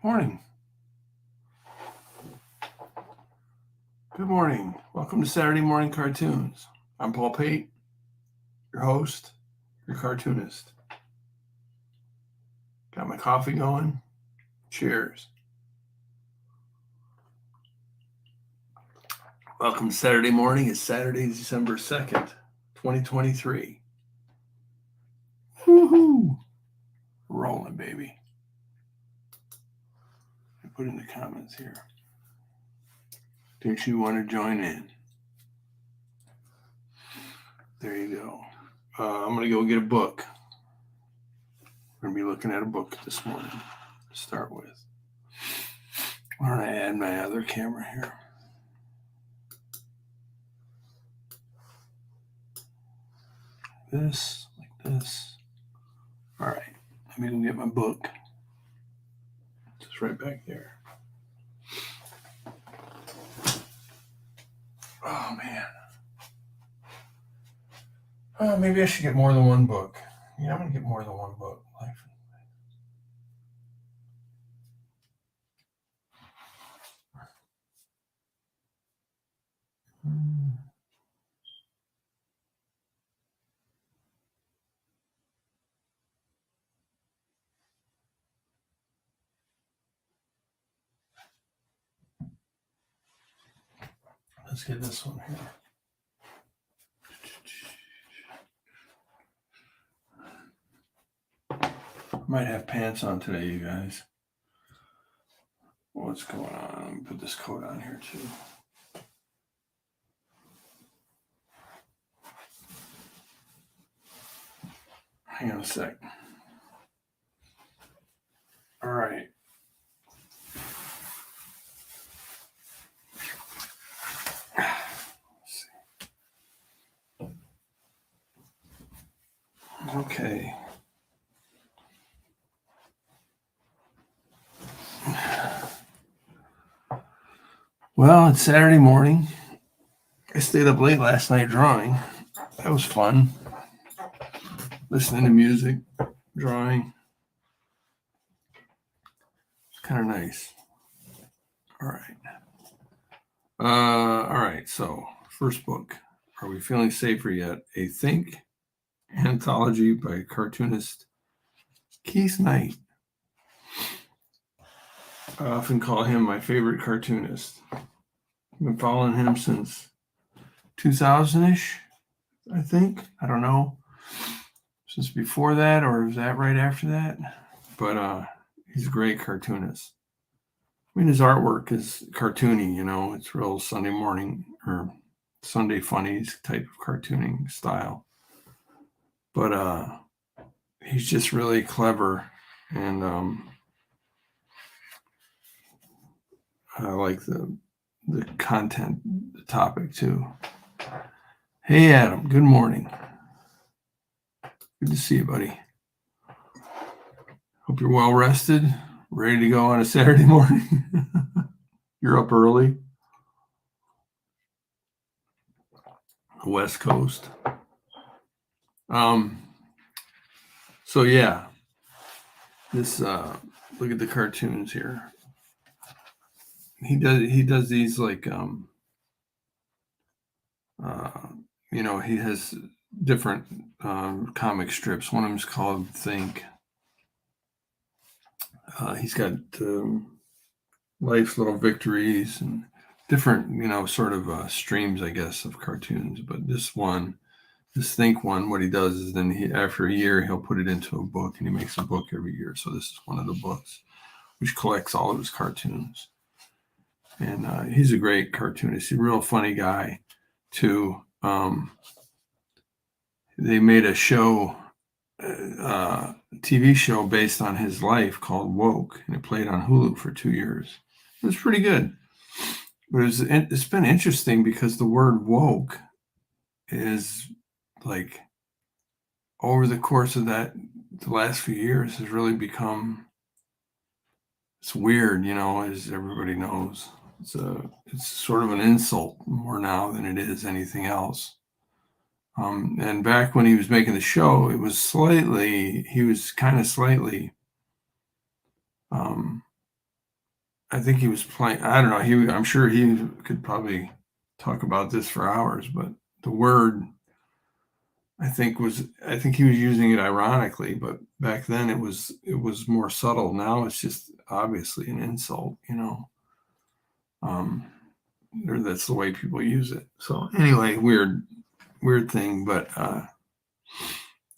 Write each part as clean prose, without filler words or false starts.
Morning. Good morning. Welcome to Saturday Morning Cartoons. I'm Paul Pate, your host, your cartoonist. Got my coffee going. Cheers. Welcome to Saturday morning. It's Saturday, December 2nd, 2023. Woohoo! Rolling, baby. I put in the comments here. Don't you want to join in? There you go. I'm going to go get a book. We're going to be looking at a book this morning to start with. Why don't I add my other camera here? This, like this. All right, let me go get my book. Just right back there. Oh, man. Oh, maybe I should get more than one book. Yeah, I'm going to get more than one book. Let's get this one here. Might have pants on today, you guys. What's going on? Let me put this coat on here too. Hang on a sec. All right. Let's see. Okay. Well, it's Saturday morning. I stayed up late last night drawing. That was fun. Listening to music, drawing. It's kind of nice. All right. All right. So, first book. Are we feeling safer yet? A Think anthology by cartoonist Keith Knight. I often call him my favorite cartoonist. I've been following him since 2000-ish, I think. I don't know. Since before that, or is that right after that? But he's a great cartoonist. I mean, his artwork is cartoony, you know. It's real Sunday morning or Sunday funnies type of cartooning style. But he's just really clever, and I like the content, the topic too. Hey, Adam. Good morning. Good to see you, buddy. Hope you're well rested, ready to go on a Saturday morning. You're up early. West Coast. So yeah, this look at the cartoons here. He does these like you know, he has different comic strips. One of them is called Think. He's got Life's Little Victories and different, you know, sort of streams, I guess, of cartoons. But this Think one, what he does is then after a year, he'll put it into a book, and he makes a book every year. So this is one of the books, which collects all of his cartoons. And he's a great cartoonist. He's a real funny guy, too. They made a show, TV show based on his life called Woke, and it played on Hulu for 2 years. It was pretty good. But it's been interesting because the word woke is like over the course of the last few years has really become, it's weird, you know, as everybody knows. It's sort of an insult more now than it is anything else. And back when he was making the show, he was kind of slightly I think he was playing. I don't know. I'm sure he could probably talk about this for hours, but the word I think he was using it ironically, but back then it was more subtle. Now it's just obviously an insult, Um, or that's the way people use it. So anyway, weird thing, but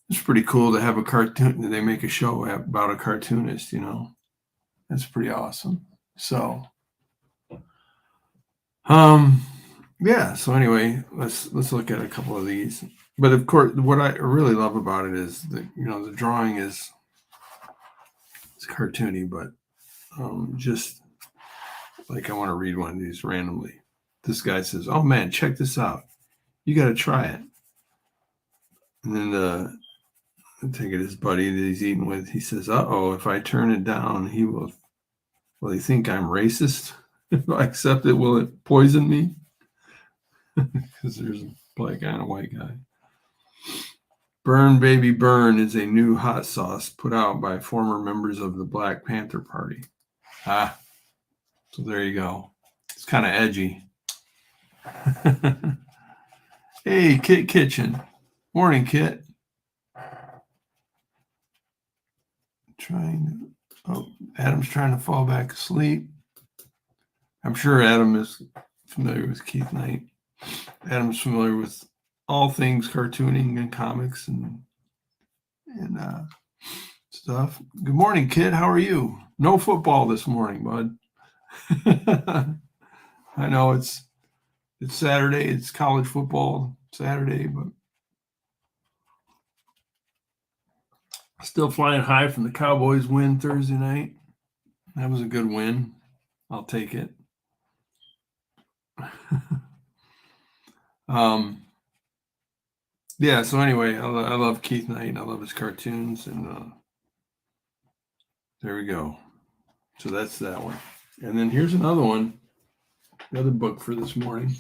it's pretty cool to have a cartoon. They make a show about a cartoonist, That's pretty awesome. So, um, yeah. So anyway, let's look at a couple of these. But of course, what I really love about it is that the drawing is it's cartoony, but just like I want to read one of these randomly. This guy says, "Oh man, check this out. You got to try it." And then I take it his buddy that he's eating with. He says, "Uh-oh, if I turn it down, will he think I'm racist? If I accept it, will it poison me?" Because there's a black guy and a white guy. Burn Baby Burn is a new hot sauce put out by former members of the Black Panther Party. So there you go. It's kind of edgy. Hey, Kit Kitchen. Morning, Kit. Adam's trying to fall back asleep. I'm sure Adam is familiar with Keith Knight. Adam's familiar with all things cartooning and comics and stuff. Good morning, Kid. How are you? No football this morning, bud. I know it's Saturday. It's college football Saturday, but still flying high from the Cowboys win Thursday night. That was a good win. I'll take it. Yeah, so anyway, I love Keith Knight. I love his cartoons, and there we go. So that's that one. And then here's another one, another book for this morning.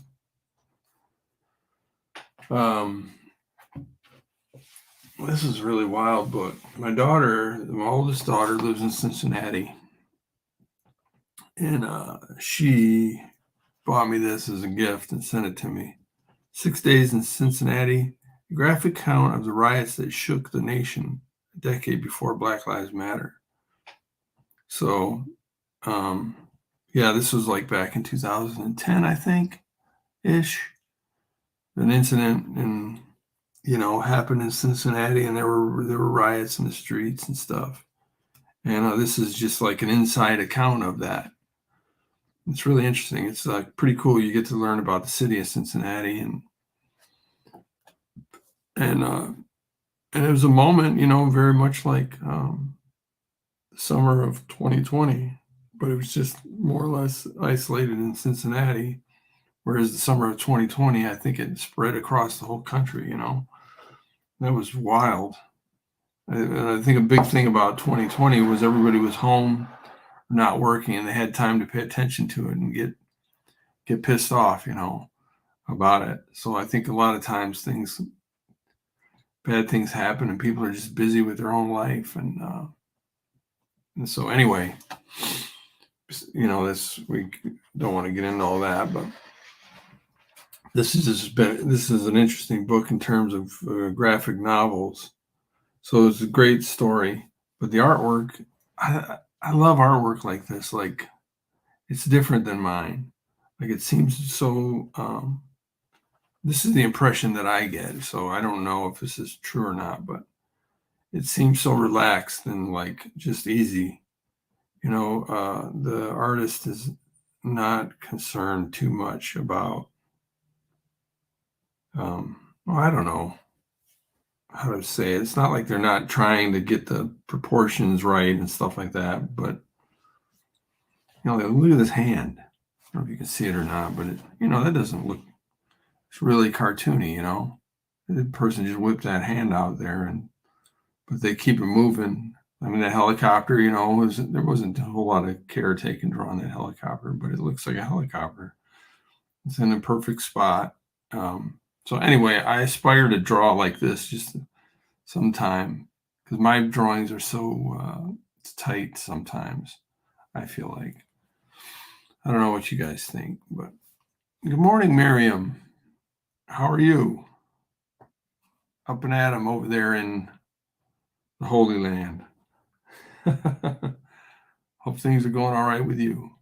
This is a really wild book. My oldest daughter, lives in Cincinnati, and she bought me this as a gift and sent it to me. 6 Days in Cincinnati, a graphic account of the riots that shook the nation a decade before Black Lives Matter. So, yeah, this was like back in 2010, I think, ish. An incident happened in Cincinnati, and there were riots in the streets and stuff. And this is just like an inside account of that. It's really interesting. It's pretty cool. You get to learn about the city of Cincinnati, and it was a moment, very much like the summer of 2020, but it was just more or less isolated in Cincinnati. Whereas the summer of 2020, I think it spread across the whole country. That was wild. And I think a big thing about 2020 was everybody was home, not working, and they had time to pay attention to it and get pissed off, about it. So I think a lot of times bad things happen, and people are just busy with their own life, and so anyway, we don't want to get into all that, but this is an interesting book in terms of graphic novels. So it's a great story, but the artwork, I love artwork like this. Like, it's different than mine. Like, it seems so. This is the impression that I get. So I don't know if this is true or not, but it seems so relaxed and like just easy. The artist is not concerned too much about. I don't know how to say it. It's not like they're not trying to get the proportions right and stuff like that, but look at this hand. I don't know if you can see it or not, but that doesn't look. It's really cartoony, The person just whipped that hand out there, but they keep it moving. I mean, that helicopter, there wasn't a whole lot of care taken drawing that helicopter, but it looks like a helicopter. It's in a perfect spot. So anyway, I aspire to draw like this just sometime, because my drawings are so tight sometimes, I feel like. I don't know what you guys think, but good morning, Miriam. How are you? Up and at 'em over there in the Holy Land. Hope things are going all right with you.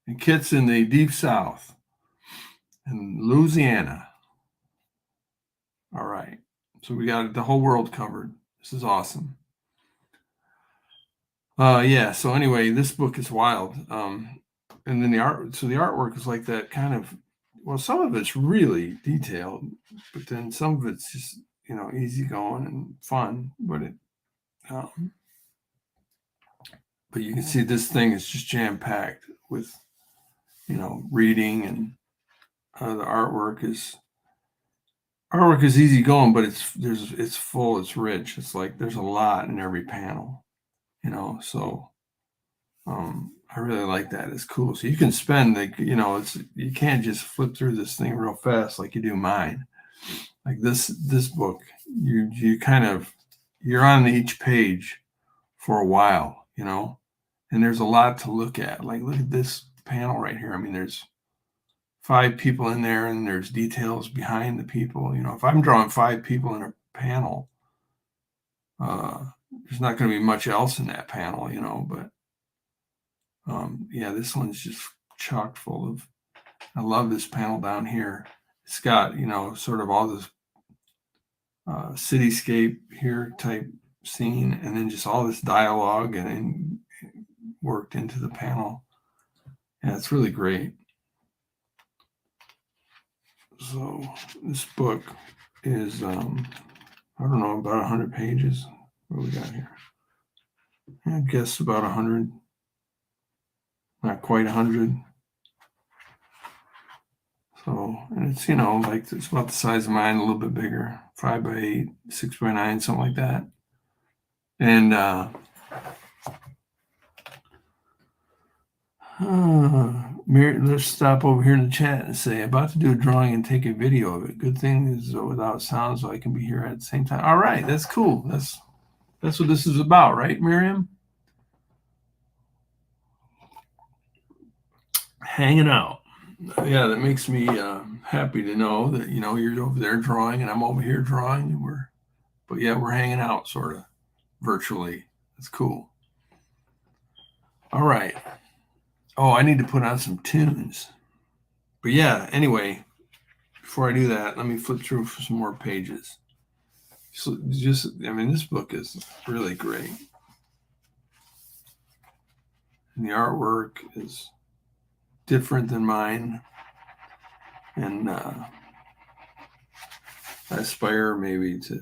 And Kit's in the deep South in Louisiana. All right. So we got the whole world covered. This is awesome. Yeah. So anyway, this book is wild. And then the artwork is like that kind of, well, some of it's really detailed, but then some of it's just, easy going and fun. Um, but you can see this thing is just jam packed with, reading, and the artwork is easy going, but it's full, it's rich. It's like there's a lot in every panel, so I really like that. It's cool. So you can spend you can't just flip through this thing real fast like you do mine. Like this book, you kind of, you're on each page for a while, and there's a lot to look at. Like look at this panel right here. I mean, there's 5 people in there, and there's details behind the people. If I'm drawing 5 people in a panel, there's not going to be much else in that panel, but yeah, this one's just chock full of, I love this panel down here. It's got, sort of all this cityscape here type scene, and then just all this dialogue and worked into the panel. Yeah, it's really great. So this book is, I don't know, about 100 pages. What do we got here? I guess about 100, not quite 100. So, and it's, like it's about the size of mine, a little bit bigger, 5x8, 6x9, something like that. And let's stop over here in the chat and say, about to do a drawing and take a video of it. Good thing is without sound, so I can be here at the same time. All right, that's cool. That's what this is about, right, Miriam? Hanging out. Yeah, that makes me happy to know that you're over there drawing and I'm over here drawing, and we're hanging out sort of virtually. It's cool. All right. Oh, I need to put on some tunes. But yeah, anyway, before I do that, let me flip through for some more pages. So this book is really great. And the artwork is different than mine. And I aspire maybe to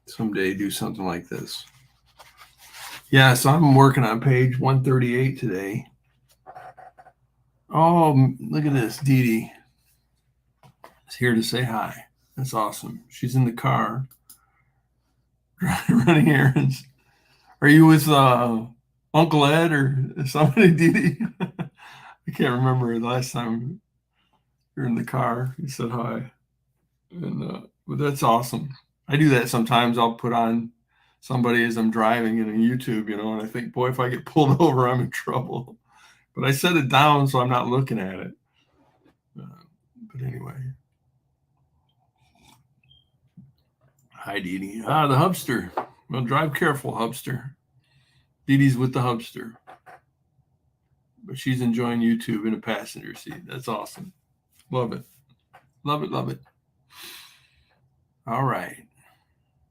someday do something like this. Yeah, so I'm working on page 138 today. Oh, look at this. Dee Dee is here to say hi. That's awesome. She's in the car running errands. Are you with Uncle Ed or somebody, Dee Dee? I can't remember the last time you're in the car. You said hi. And but that's awesome. I do that sometimes. I'll put on somebody as I'm driving in YouTube, and I think, boy, if I get pulled over, I'm in trouble. But I set it down so I'm not looking at it. But anyway. Hi, Dee Dee. The hubster. Well, drive careful, hubster. Dee Dee's with the hubster. But she's enjoying YouTube in a passenger seat. That's awesome. Love it. Love it, love it. All right.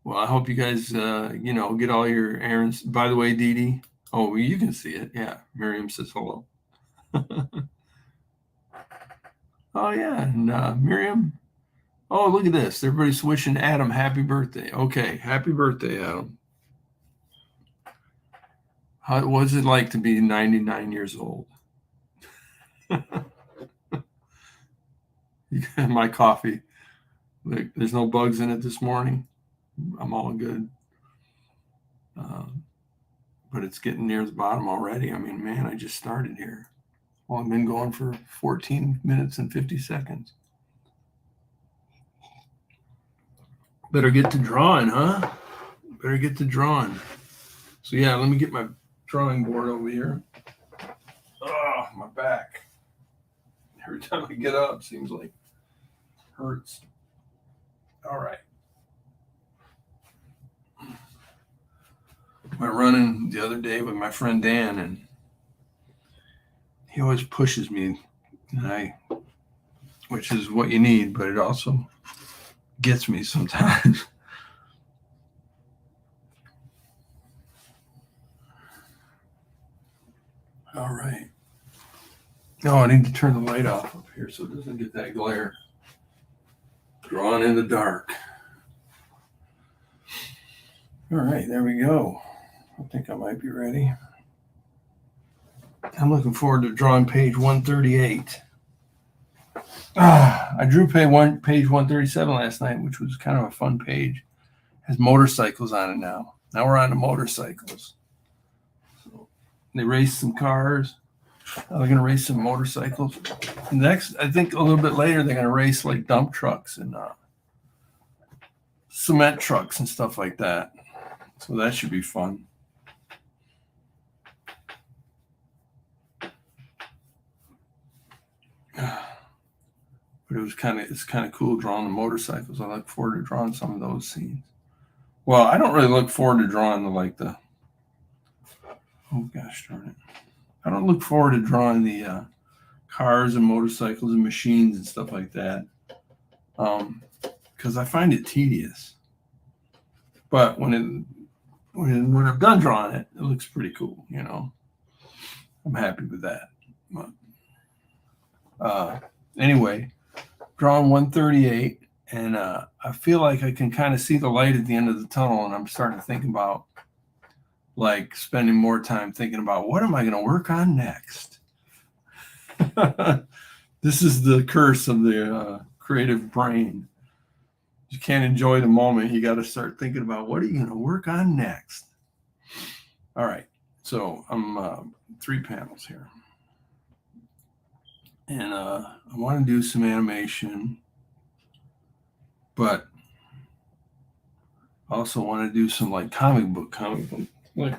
Well, I hope you guys, get all your errands. By the way, Dee Dee. Oh, you can see it. Yeah. Miriam says hello. Oh, yeah. And Miriam. Oh, look at this. Everybody's wishing Adam happy birthday. Okay. Happy birthday, Adam. What was it like to be 99 years old? My coffee. There's no bugs in it this morning. I'm all good. But it's getting near the bottom already. I mean, man, I just started here. Well, I've been going for 14 minutes and 50 seconds. Better get to drawing, huh? Better get to drawing. So yeah, let me get my drawing board over here. Oh, my back. Every time I get up, seems like hurts. All right. Went running the other day with my friend Dan, and he always pushes me, and which is what you need, but it also gets me sometimes. All right. Oh, I need to turn the light off up here so it doesn't get that glare. Drawn in the dark. All right, there we go. I think I might be ready. I'm looking forward to drawing page 138. I drew page 137 last night, which was kind of a fun page. It has motorcycles on it now. Now we're on to motorcycles. So they race some cars. Now they're going to race some motorcycles. Next, I think a little bit later, they're going to race like dump trucks and cement trucks and stuff like that. So that should be fun. But it's kind of cool drawing the motorcycles. I look forward to drawing some of those scenes. Well, I don't really look forward to drawing oh gosh darn it. I don't look forward to drawing the cars and motorcycles and machines and stuff like that. Because I find it tedious. But when I'm done drawing it, it looks pretty cool, you know. I'm happy with that. But, anyway, drawing 138, and I feel like I can kind of see the light at the end of the tunnel, and I'm starting to think about like spending more time thinking about what am I going to work on next. This is the curse of the creative brain. You can't enjoy the moment. You got to start thinking about what are you going to work on next. All right, so I'm 3 panels here. And I want to do some animation, but I also want to do some like comic book, like,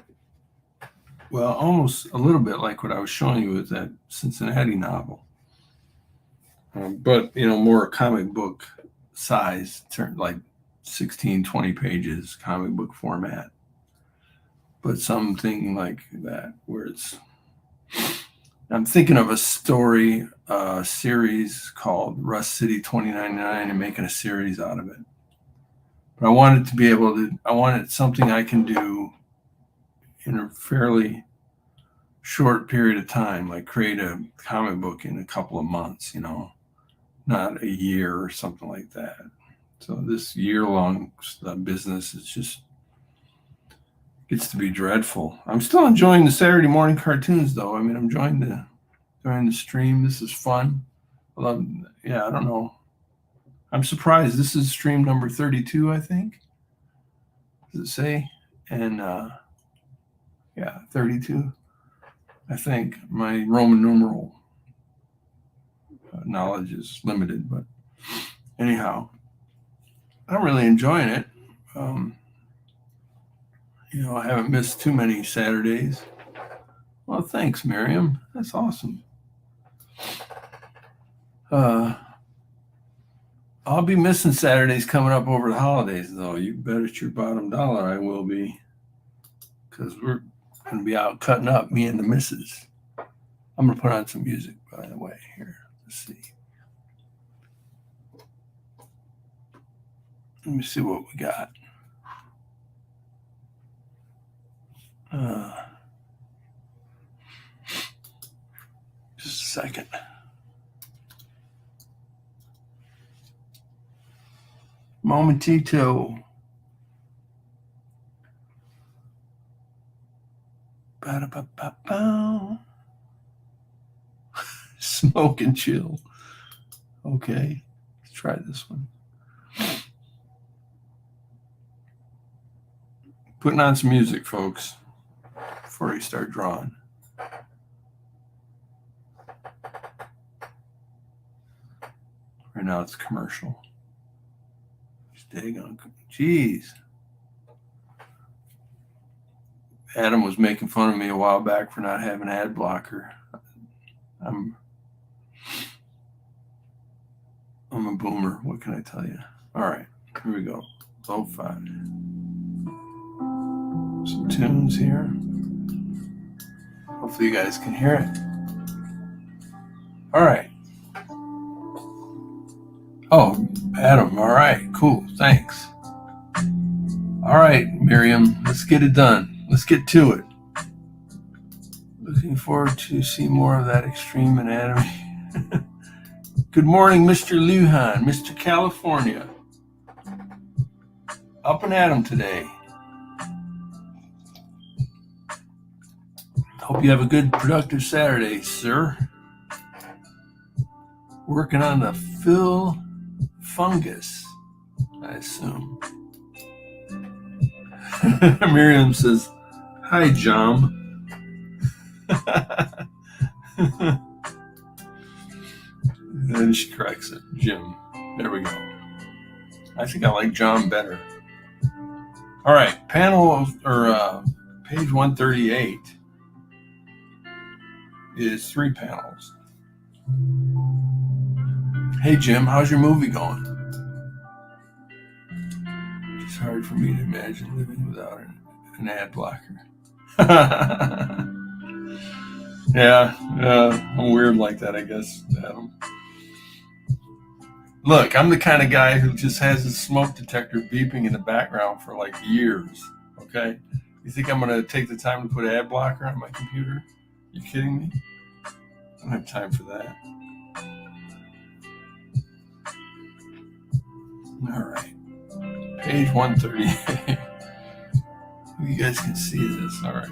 well, almost a little bit like what I was showing you with that Cincinnati novel. But, you know, more comic book size, like 16, 20 pages, comic book format. But something like that where I'm thinking of a story series called Rust City 2099 and making a series out of it. But I want it something I can do in a fairly short period of time, like create a comic book in a couple of months, you know, not a year or something like that. So this year-long business is just gets to be dreadful. I'm still enjoying the Saturday morning cartoons, though. I mean, I'm enjoying the stream. This is fun. I don't know. I'm surprised. This is stream number 32, I think. Does it say? And 32. I think my Roman numeral knowledge is limited, but anyhow, I'm really enjoying it. I haven't missed too many Saturdays. Well, thanks, Miriam. That's awesome. I'll be missing Saturdays coming up over the holidays, though. You bet it's your bottom dollar I will be, because we're going to be out cutting up, me and the missus. I'm going to put on some music, by the way, here. Let's see. Let me see what we got. Just a second. Momentito. Ba-da-ba-ba-ba. Smoke and chill. Okay, let's try this one. Putting on some music, folks, before you start drawing. Right now it's commercial. Jeez. Adam was making fun of me a while back for not having ad blocker. I'm a boomer. What can I tell you? All right, here we go. Low 5. Some tunes here. Hopefully you guys can hear it. All right. Oh, Adam. All right. Cool. Thanks. All right, Miriam. Let's get it done. Let's get to it. Looking forward to see more of that extreme anatomy. Good morning, Mr. Lujan, Mr. California. Up and at 'em today. Hope you have a good, productive Saturday, sir. Working on the Phil fungus, I assume. Miriam says, "Hi, Jom." Then she corrects it, Jim. There we go. I think I like John better. All right, panel or page 138 is 3 panels. Hey, Jim, how's your movie going? It's hard for me to imagine living without an ad blocker. Yeah, I'm weird like that, I guess, Adam. Look, I'm the kind of guy who just has his smoke detector beeping in the background for like years, okay? You think I'm going to take the time to put ad blocker on my computer? You kidding me? I don't have time for that. All right. Page 138. You guys can see this. All right.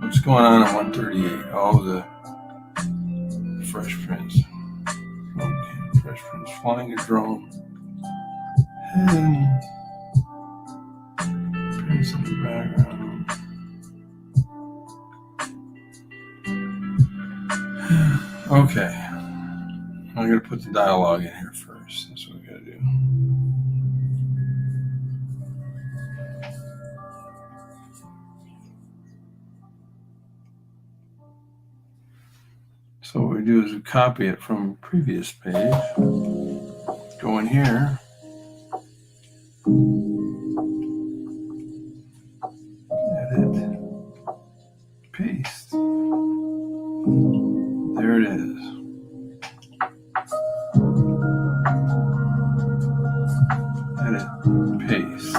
What's going on 138? Oh, the Fresh Prince. Okay, Fresh Prince flying a drone. And Prince in the background. Okay. I'm going to put the dialogue in here first. That's what we got to do. So what we do is we copy it from a previous page. Go in here. Edit. Paste. There it is. Edit. Paste.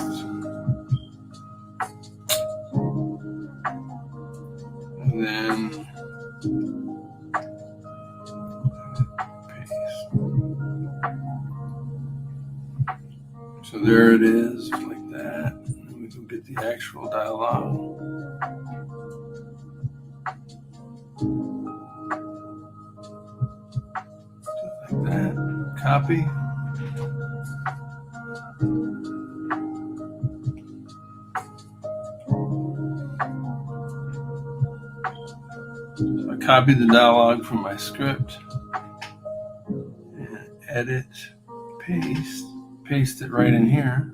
And then so there it is, like that. And we can get the actual dialogue. Just like that. Copy. So I copied the dialogue from my script. And edit, paste it right in here.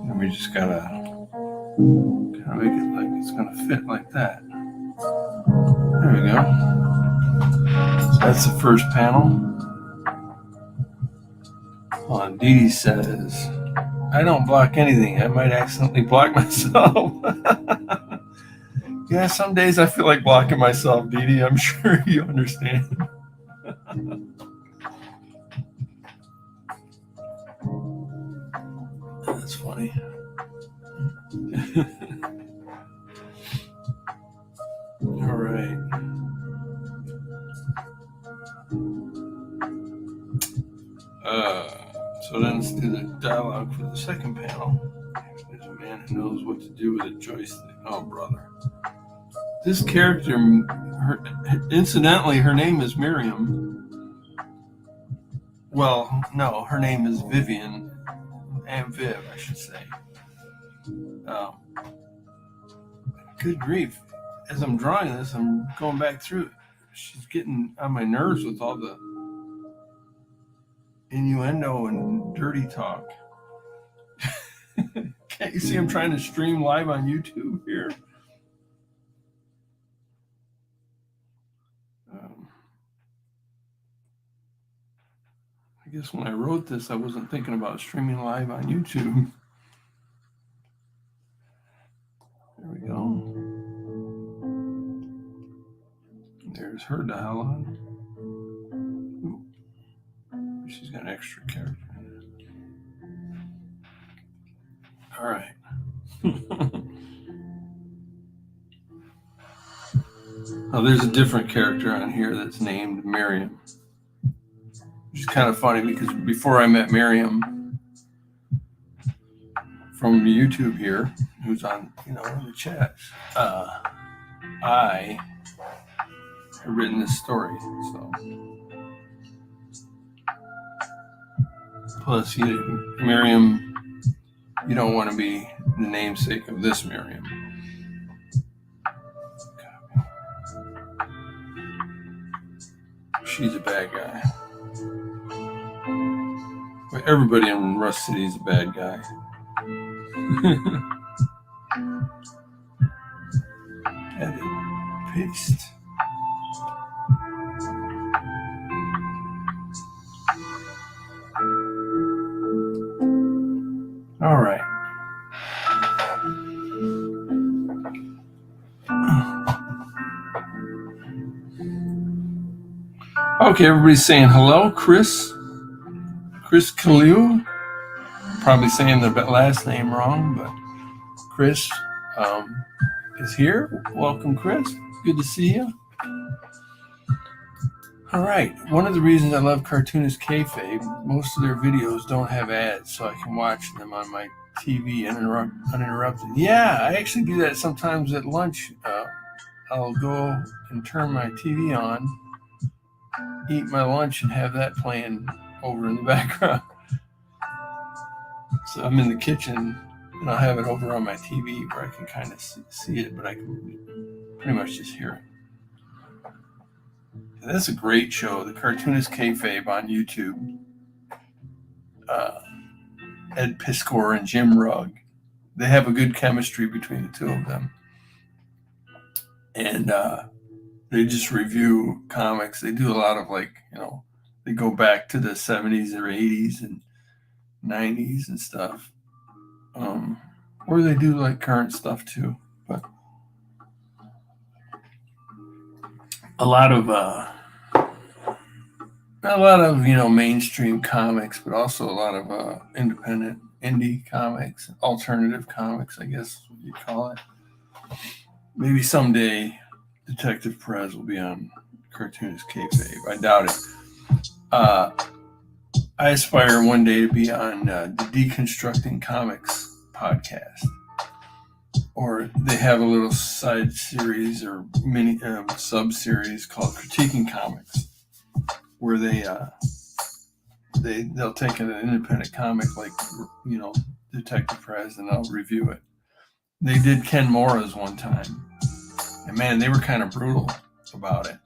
And we just gotta kind of make it like it's gonna fit like that. There we go. So that's the first panel. And Dee Dee says, "I don't block anything. I might accidentally block myself." Yeah, some days I feel like blocking myself, Dee Dee. I'm sure you understand. That's funny. All right. So then let's do the dialogue for the second panel. There's a man who knows what to do with a joystick. Oh, brother. This character, incidentally, her name is Miriam. Well, no, her name is Vivian. And Viv, I should say. Good grief. As I'm drawing this, I'm going back through it. She's getting on my nerves with all the innuendo and dirty talk. Can't you see I'm trying to stream live on YouTube here? I guess when I wrote this, I wasn't thinking about streaming live on YouTube. There we go. There's her dial on. Ooh. She's got an extra character in it. All right. Now there's a different character on here that's named Miriam, which is kind of funny because before I met Miriam from YouTube here, who's on, in the chat, I had written this story. So plus, Miriam, you don't want to be the namesake of this Miriam. She's a bad guy. But everybody in Rust City is a bad guy. Edit, paste. All right. Okay, everybody's saying hello. Chris Kaliu. Probably saying the last name wrong, but Chris is here. Welcome, Chris. Good to see you. All right. One of the reasons I love Cartoonist Kayfabe, most of their videos don't have ads, so I can watch them on my TV uninterrupted. Yeah, I actually do that sometimes at lunch. I'll go and turn my TV on, eat my lunch, and have that playing over in the background. So I'm in the kitchen, and I'll have it over on my TV where I can kind of see it, but I can pretty much just hear it. That's a great show, the Cartoonist Kayfabe on YouTube. Ed Piskor and Jim Rugg. They have a good chemistry between the two of them. And they just review comics. They do a lot of they go back to the 70s or 80s and 90s and stuff. Or they do current stuff too. But a lot of mainstream comics, but also a lot of independent indie comics, alternative comics, I guess is what you call it. Maybe someday Detective Perez will be on Cartoonist Kayfabe. I doubt it. I aspire one day to be on the Deconstructing Comics podcast. Or they have a little side series or mini sub-series called Critiquing Comics, where they'll take an independent comic like Detective Perez and they'll review it. They did Ken Mora's one time, and man, they were kind of brutal about it.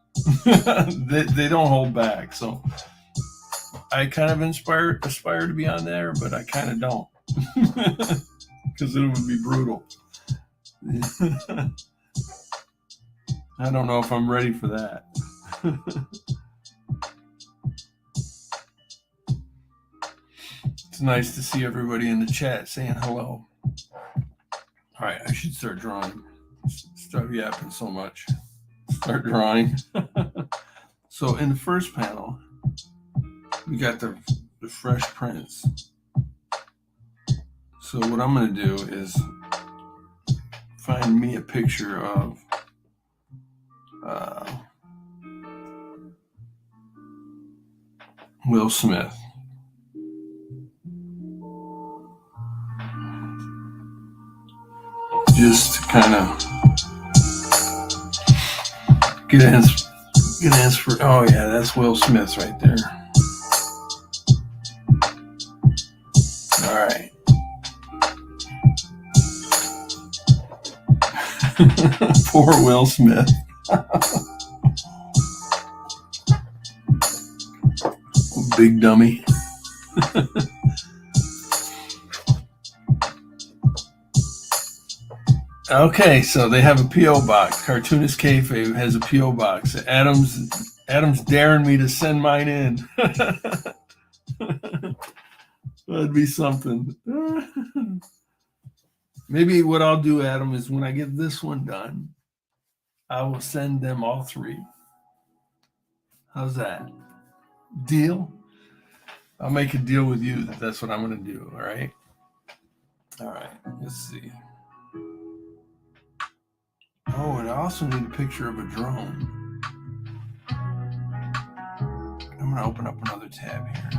they don't hold back, so I kind of aspire to be on there, but I kind of don't because it would be brutal. I don't know if I'm ready for that. It's nice to see everybody in the chat saying hello. All right, I should start drawing. Stop yapping so much. Start drawing. So in the first panel, we got the Fresh Prince. So what I'm going to do is find me a picture of Will Smith. Just to kind of get an answer. Oh yeah, that's Will Smith right there. All right. Poor Will Smith. Big dummy. Okay, so they have a P.O. box. Cartoonist Kayfabe has a P.O. box. Adam's daring me to send mine in. That'd be something. Maybe what I'll do, Adam, is when I get this one done, I will send them all three. How's that? Deal? I'll make a deal with you that that's what I'm going to do. All right. All right. Let's see. Oh, and I also need a picture of a drone. I'm going to open up another tab here.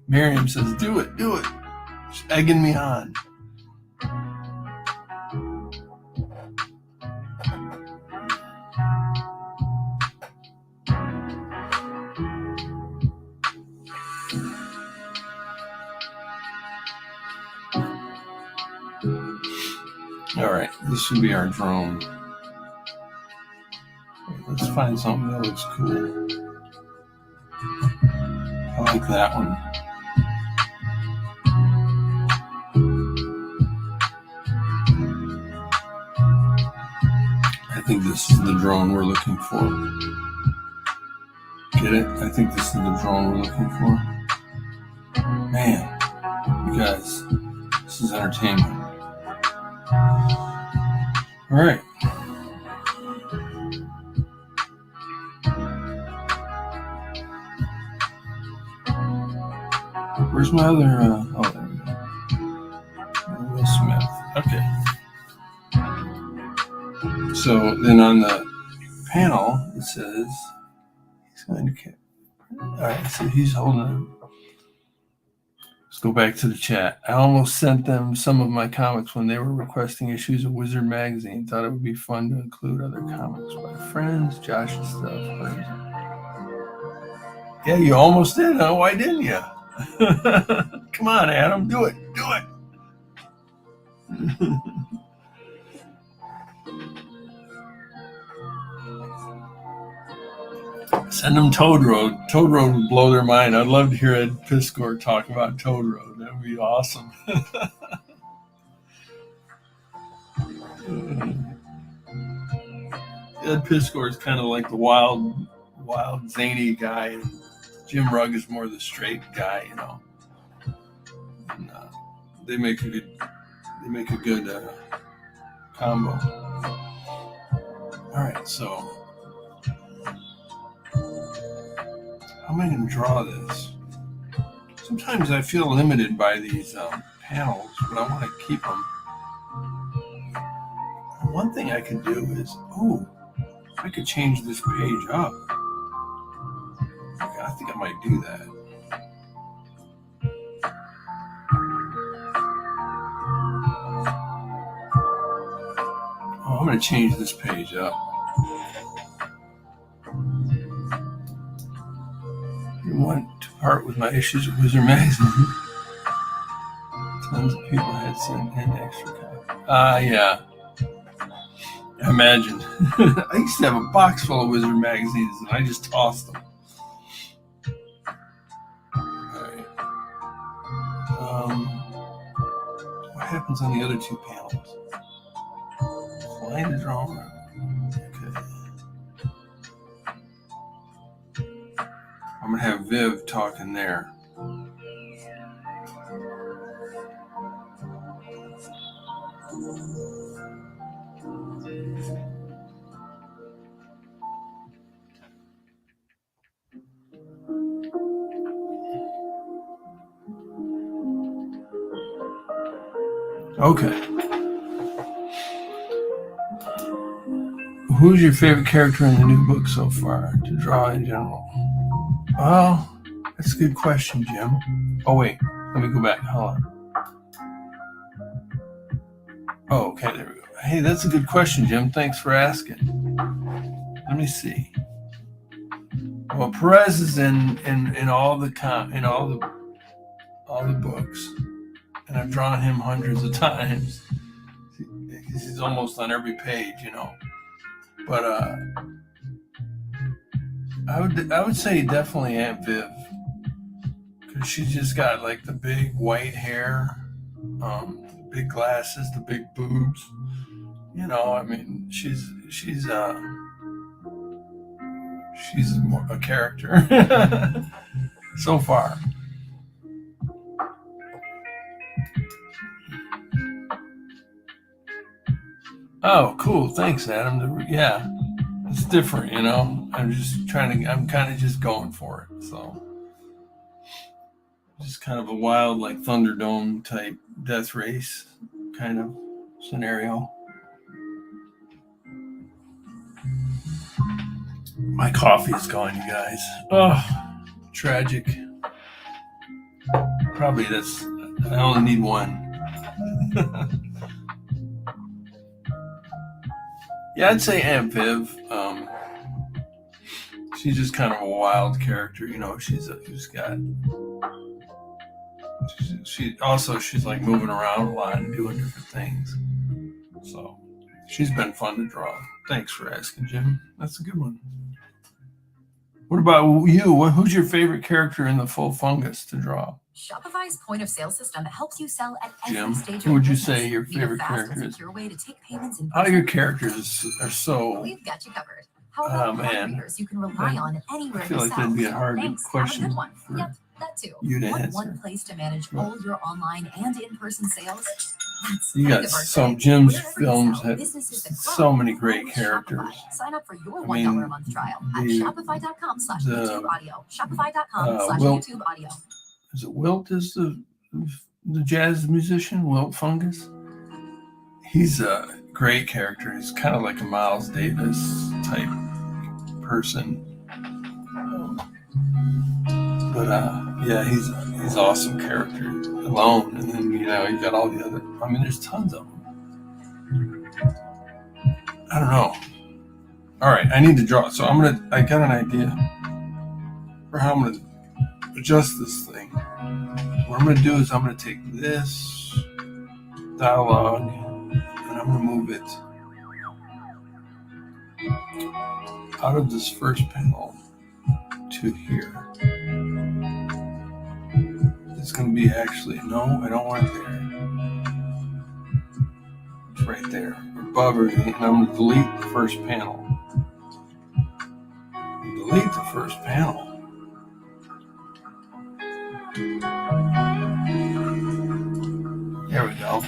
Miriam says, do it. She's egging me on. All right, this should be our drone. Let's find something that looks cool. I like that one. I think this is the drone we're looking for. Get it? I think this is the drone we're looking for. Man, you guys, this is entertainment. All right. Where's my other, there we go. Will Smith. Okay. So then on the panel, it says, he's going to, all right, so he's holding it. Let's go back to the chat. I almost sent them some of my comics when they were requesting issues of Wizard Magazine. Thought it would be fun to include other comics by friends, Josh's stuff. Yeah, you almost did, huh? Why didn't you? Come on, Adam, do it. Send them Toad Road. Toad Road would blow their mind. I'd love to hear Ed Piskor talk about Toad Road. That would be awesome. Ed Piskor is kind of like the wild, zany guy, and Jim Rugg is more the straight guy, you know. And, they make a good combo. All right, so how am I going to draw this? Sometimes I feel limited by these panels, but I want to keep them. One thing I could do is, I could change this page up. Okay, I think I might do that. I'm going to change this page up. You want to part with my issues of Wizard Magazine? Tons of people had sent in extra copies. Yeah. I imagine. I used to have a box full of Wizard magazines and I just tossed them. Alright. What happens on the other two panels? Flying the drone. Okay. I'm going to have Viv talking there. Okay. Who's your favorite character in the new book so far to draw in general? Well, that's a good question, Jim. Oh, wait. Let me go back. Hold on. Oh, okay. There we go. Hey, that's a good question, Jim. Thanks for asking. Let me see. Well, Perez is in all the books, and I've drawn him hundreds of times. He's almost on every page, you know. But I would say definitely Aunt Viv, because she's just got like the big white hair, the big glasses, the big boobs. You know, I mean, she's She's more a character so far. Oh, cool. Thanks, Adam. Yeah, it's different, you know. I'm kind of just going for it. So, just kind of a wild, like Thunderdome type death race kind of scenario. My coffee is gone, you guys. Oh, tragic. Probably I only need one. Yeah, I'd say Aunt Viv. She's just kind of a wild character, you know. She's got. She's like moving around a lot and doing different things. So she's been fun to draw. Thanks for asking, Jim. That's a good one. What about you? Who's your favorite character in the Full Fungus to draw? Shopify's point of sale system helps you sell at every Jim, stage of who would you business. say your Need a favorite fast character and is? secure way to take payments in All person? your characters are so. We've got you covered. How about man. readers you can rely on anywhere I feel you like sell? that'd be a hard Thanks. question Have a good one. for Yep, that too. you to Want answer. one place to manage all your online and in-person sales? That's You got some Jim's films had so many great characters. Sign up for your $1 a month trial at shopify.com/YouTubeAudio. Shopify.com/YouTubeAudio. Is it Wilt is the jazz musician, Wilt Fungus? He's a great character. He's kind of like a Miles Davis type person. But yeah, he's awesome character alone, and then you got all the other. I mean, there's tons of them. I don't know. All right, I need to draw. So I got an idea for how I'm gonna adjust this thing. What I'm gonna do is I'm gonna take this dialogue and I'm gonna move it out of this first panel to here. It's going to be no, I don't want it there. It's right there, above everything, and I'm going to delete the first panel. Delete the first panel. There we go.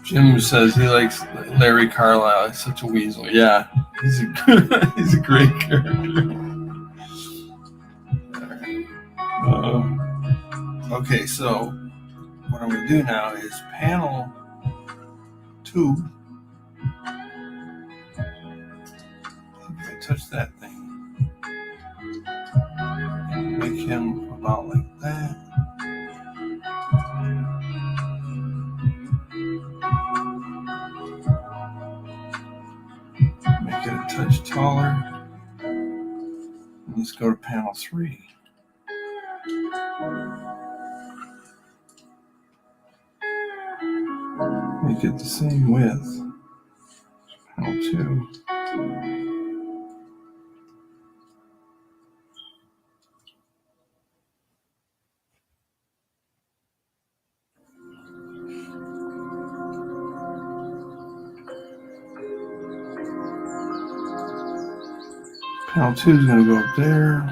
Jim says he likes Larry Carlisle. He's such a weasel. Yeah, he's a great character. Okay, so what I'm going to do now is panel 2. If I touch that thing, make him about like that. Make it a touch taller. Let's go to panel 3. Make it the same width. Panel 2. Panel 2 is going to go up there.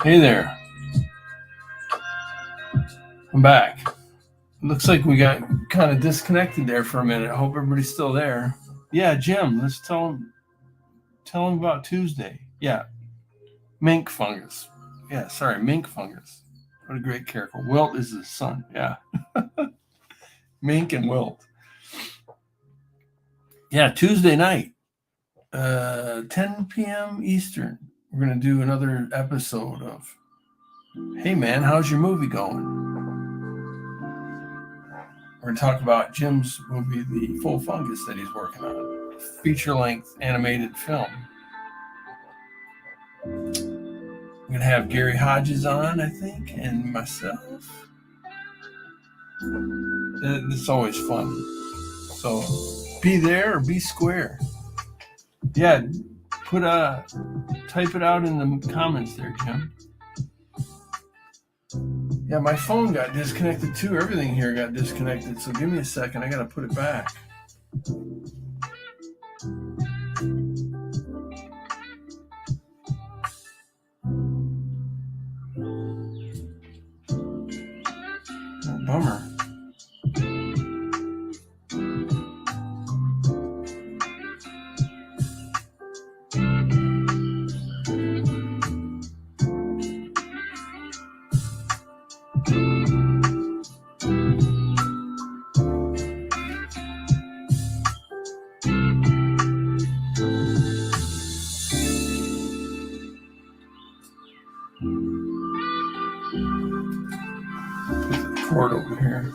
Hey there. I'm back. Looks like we got kind of disconnected there for a minute. I hope everybody's still there. Yeah, Jim, let's tell him about Tuesday. Yeah, mink fungus. Yeah, sorry, mink fungus. What a great character. Wilt is his son. Yeah. Mink and Wilt. Yeah, Tuesday night, 10 p.m. Eastern. We're going to do another episode of Hey Man, how's your movie going? We're going to talk about Jim's movie, The Full Fungus, that he's working on. Feature-length animated film. We're going to have Gary Hodges on, I think, and myself. It's always fun. So be there or be square. Yeah, type it out in the comments there, Jim. Yeah, my phone got disconnected too. Everything here got disconnected. So give me a second. I got to put it back. Oh, bummer. Cord over here.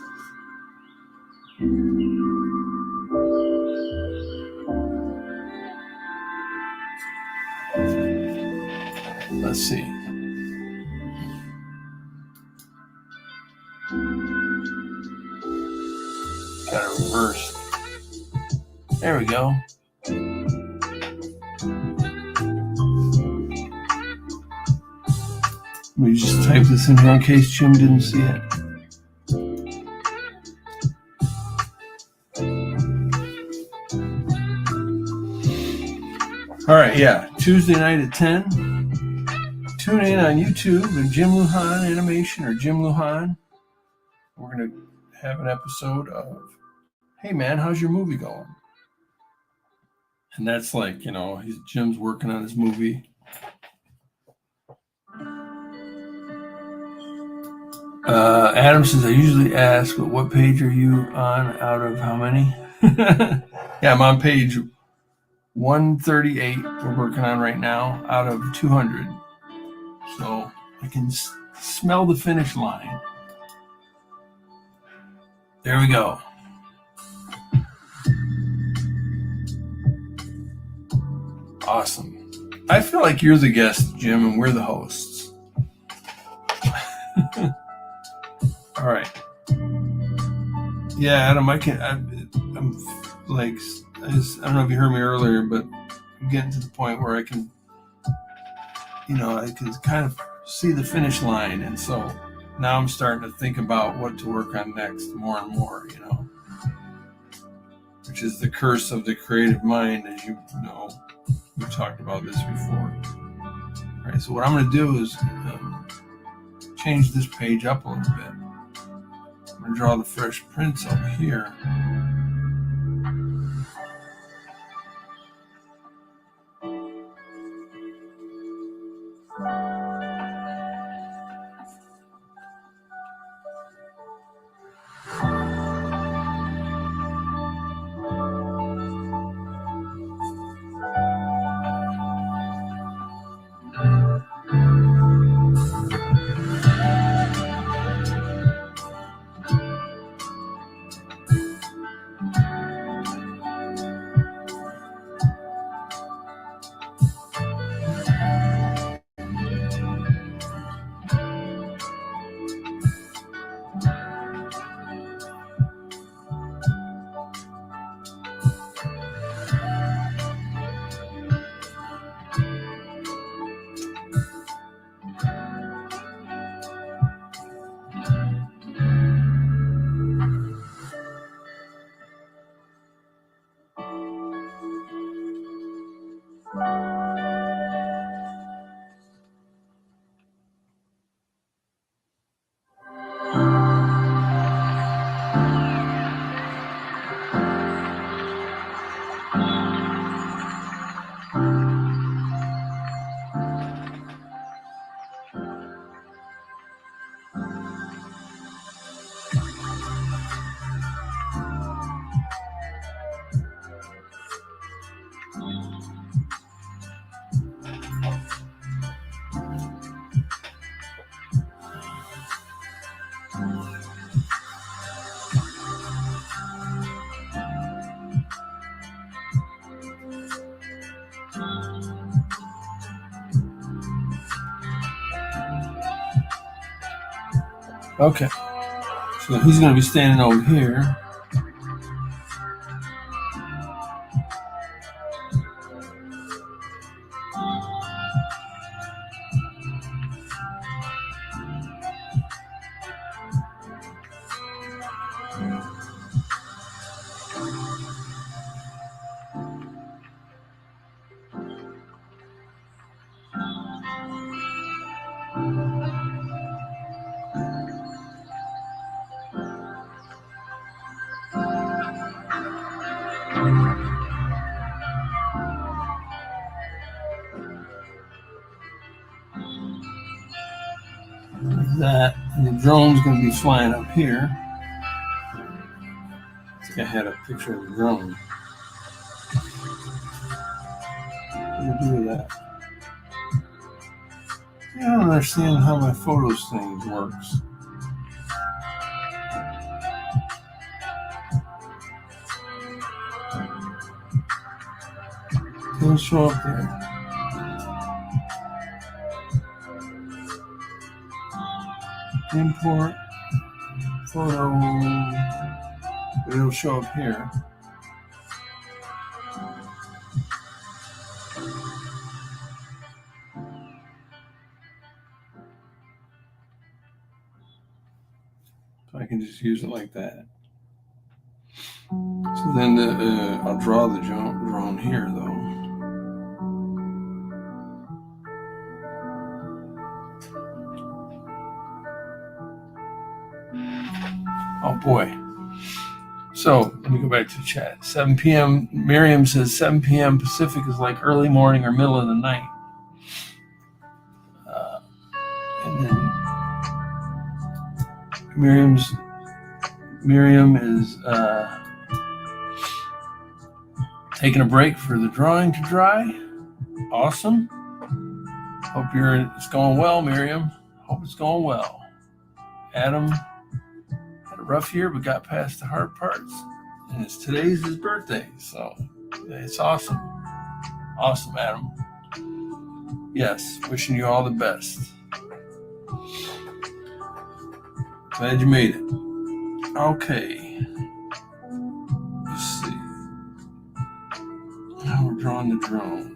Let's see. Got it reversed. There we go. Let me just type this in here in case Jim didn't see it. All right, yeah, Tuesday night at 10. Tune in on YouTube and Jim Lujan Animation or Jim Lujan. We're going to have an episode of, Hey Man, how's your movie going? And that's like, Jim's working on his movie. Adam says, I usually ask, but what page are you on out of how many? Yeah, I'm on page 138 we're working on right now out of 200. So I can smell the finish line. There we go. Awesome. I feel like you're the guest, Jim, and we're the hosts. All right. Yeah, Adam, I'm like, I don't know if you heard me earlier, but I'm getting to the point where I can kind of see the finish line. And so now I'm starting to think about what to work on next more and more, which is the curse of the creative mind, as you know. We've talked about this before. All right, so what I'm going to do is change this page up a little bit. I'm going to draw the fresh prints up here. Okay, so he's going to be standing over here. Like that, and the drone's going to be flying up here. I think I had a picture of the drone. What do I do with that? I don't understand how my photos thing works. It'll show up there. Import photo. It'll show up here. So I can just use it like that. So then I'll draw the drone here, though. Oh boy. So let me go back to the chat. 7 p.m. Miriam says 7 p.m. Pacific is like early morning or middle of the night. And then Miriam is taking a break for the drawing to dry. Awesome. Hope it's going well, Miriam. Hope it's going well. Adam had a rough year, but got past the hard parts. And today's his birthday, so it's awesome. Awesome, Adam. Yes, wishing you all the best. Glad you made it. Okay. Let's see. Now we're drawing the drone.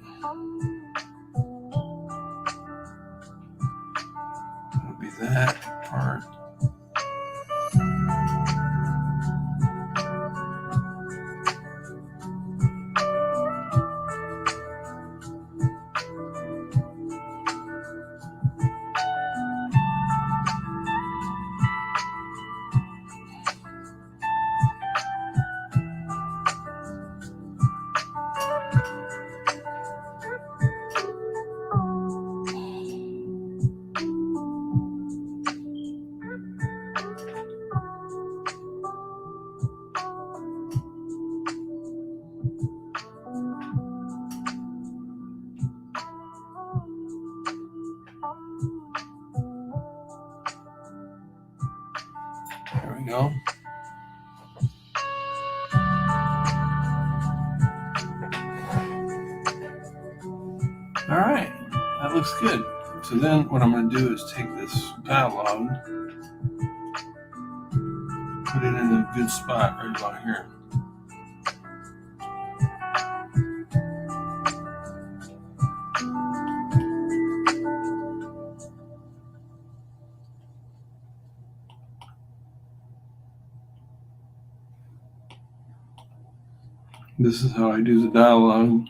It'll be that part. There we go. All right, that looks good. So then what I'm going to do is take this dialogue, put it in a good spot right about here. This is how I do the dialogue.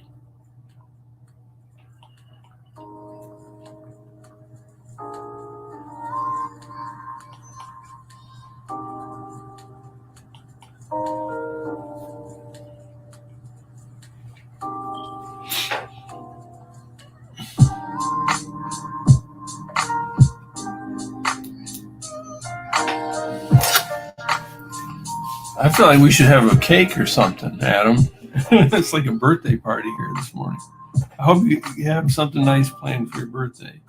I feel like we should have a cake or something, Adam. It's like a birthday party here this morning. I hope you have something nice planned for your birthday.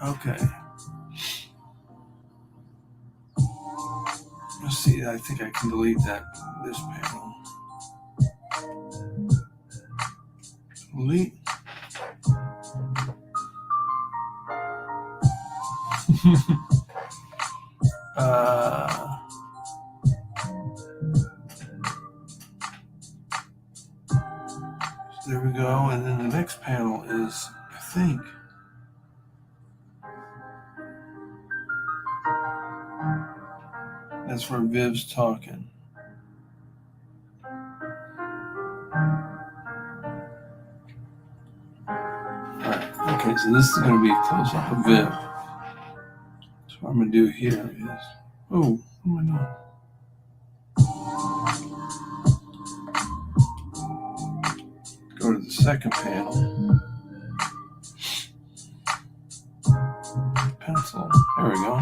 Okay. Let's see. I think I can delete this panel. Delete. So there we go. And then the next panel is, I think, that's where Viv's talking. Alright, okay, so this is going to be a close up of Viv. So what I'm going to do here is, oh, what am I doing? Go to the second panel. Pencil. There we go.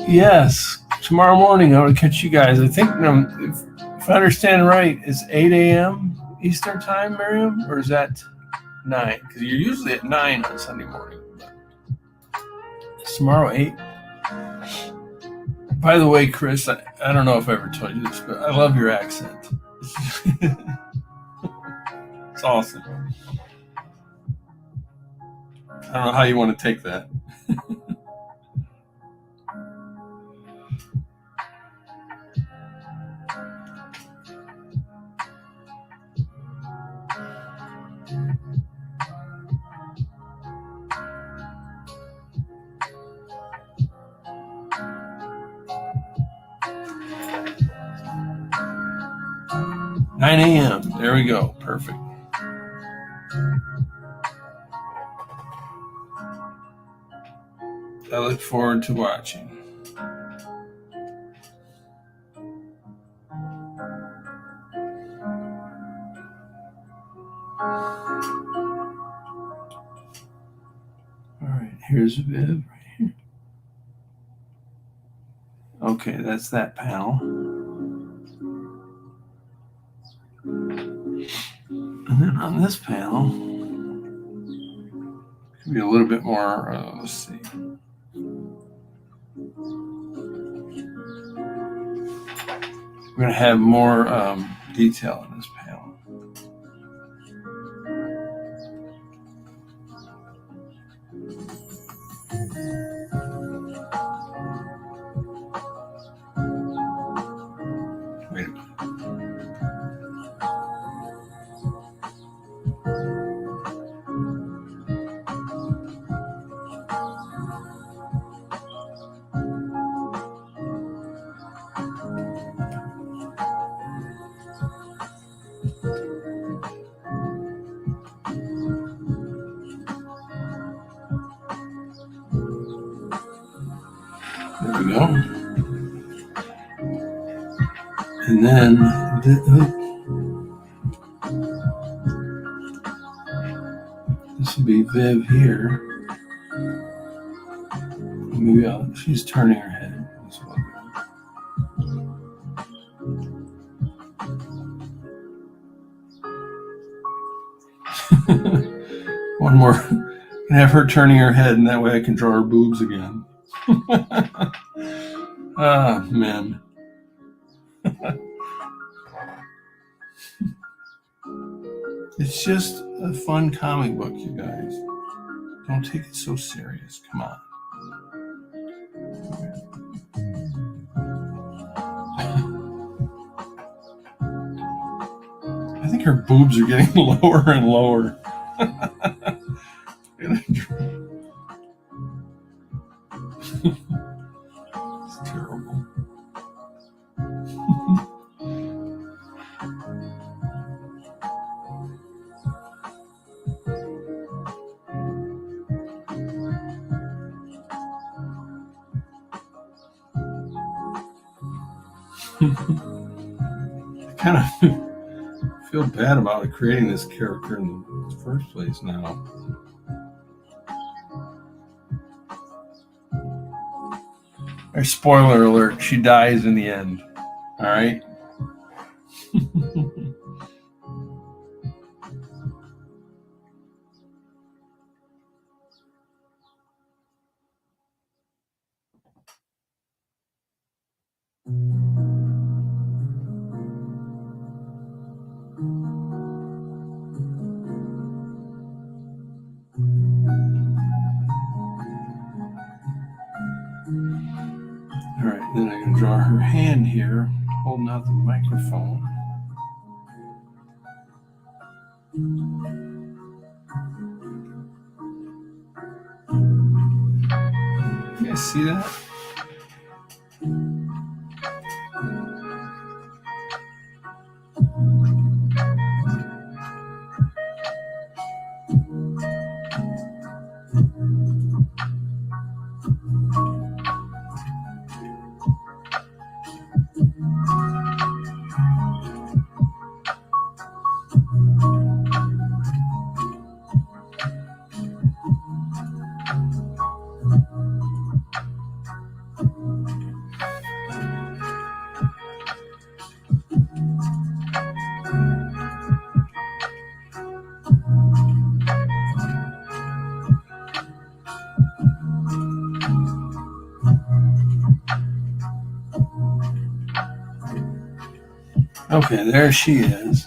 Yes, tomorrow morning I will catch you guys. I think, if I understand right, it's 8 a.m. Eastern time, Miriam, or is that 9? Because you're usually at 9 on Sunday morning. It's tomorrow 8. By the way, Chris, I don't know if I ever told you this, but I love your accent. It's awesome. I don't know how you want to take that. 9 a.m. There we go. Perfect. I look forward to watching. All right, here's Viv right here. Okay, that's that panel. And then on this panel, it could be a little bit more, let's see. We're going to have more detail in this panel. Wait a minute. There we go. And then this will be Viv here. Maybe she's turning her head. That's what one more. And have her turning her head, and that way I can draw her boobs again. Ah, men. It's just a fun comic book, you guys. Don't take it so serious. Come on. I think her boobs are getting lower and lower. It's terrible. I kind of feel bad about creating this character in the first place now. Spoiler alert, she dies in the end. All right? All right, then I'm going to draw her hand here, holding out the microphone. You guys see that? Okay, there she is.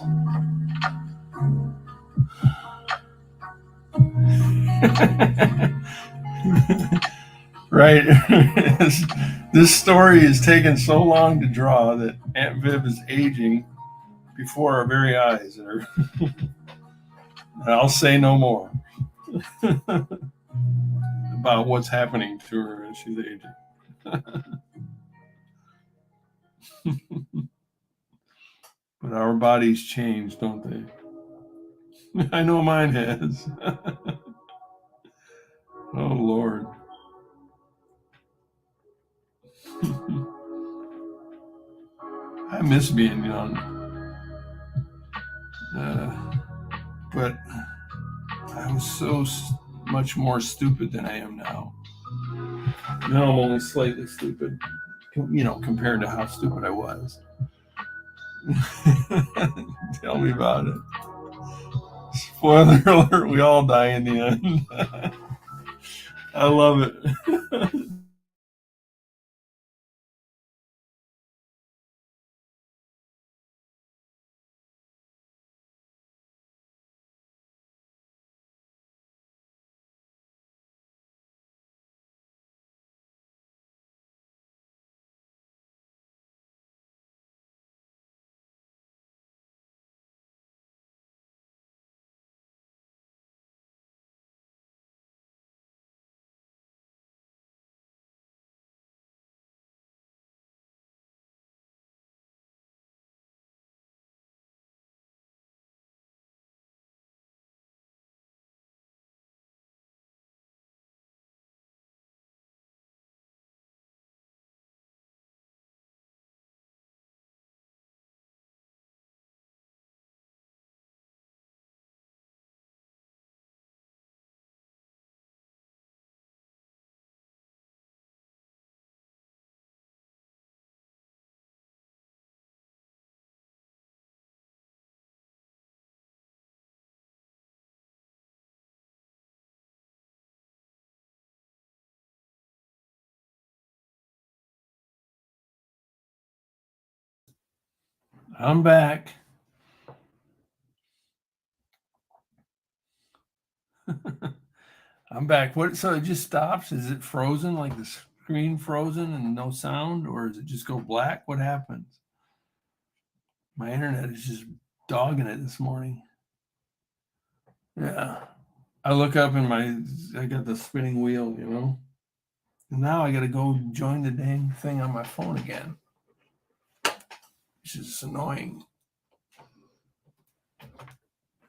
Right. This story is taking so long to draw that Aunt Viv is aging before our very eyes. I'll say no more about what's happening to her as she's aging. But our bodies change, don't they? I know mine has. Oh, Lord. I miss being young. But I was so much more stupid than I am now. Now I'm only slightly stupid, compared to how stupid I was. Tell me about it. Spoiler alert, we all die in the end. I love it. I'm back. I'm back. What? So it just stops? Is it frozen? Like the screen frozen and no sound, or does it just go black? What happens? My internet is just dogging it this morning. Yeah. I look up and I got the spinning wheel, you know. And now I got to go join the dang thing on my phone again, which is annoying.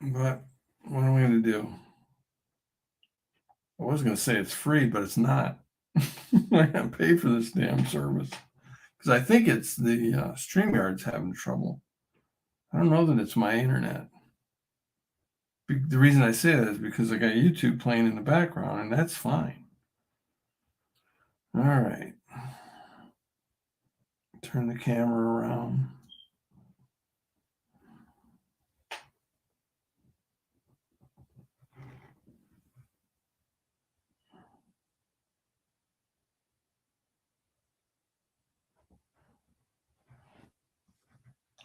But what am I going to do? I was going to say it's free, but it's not. I got to pay for this damn service because I think it's the StreamYard's having trouble. I don't know that it's my internet. The reason I say that is because I got YouTube playing in the background, and that's fine. All right. Turn the camera around.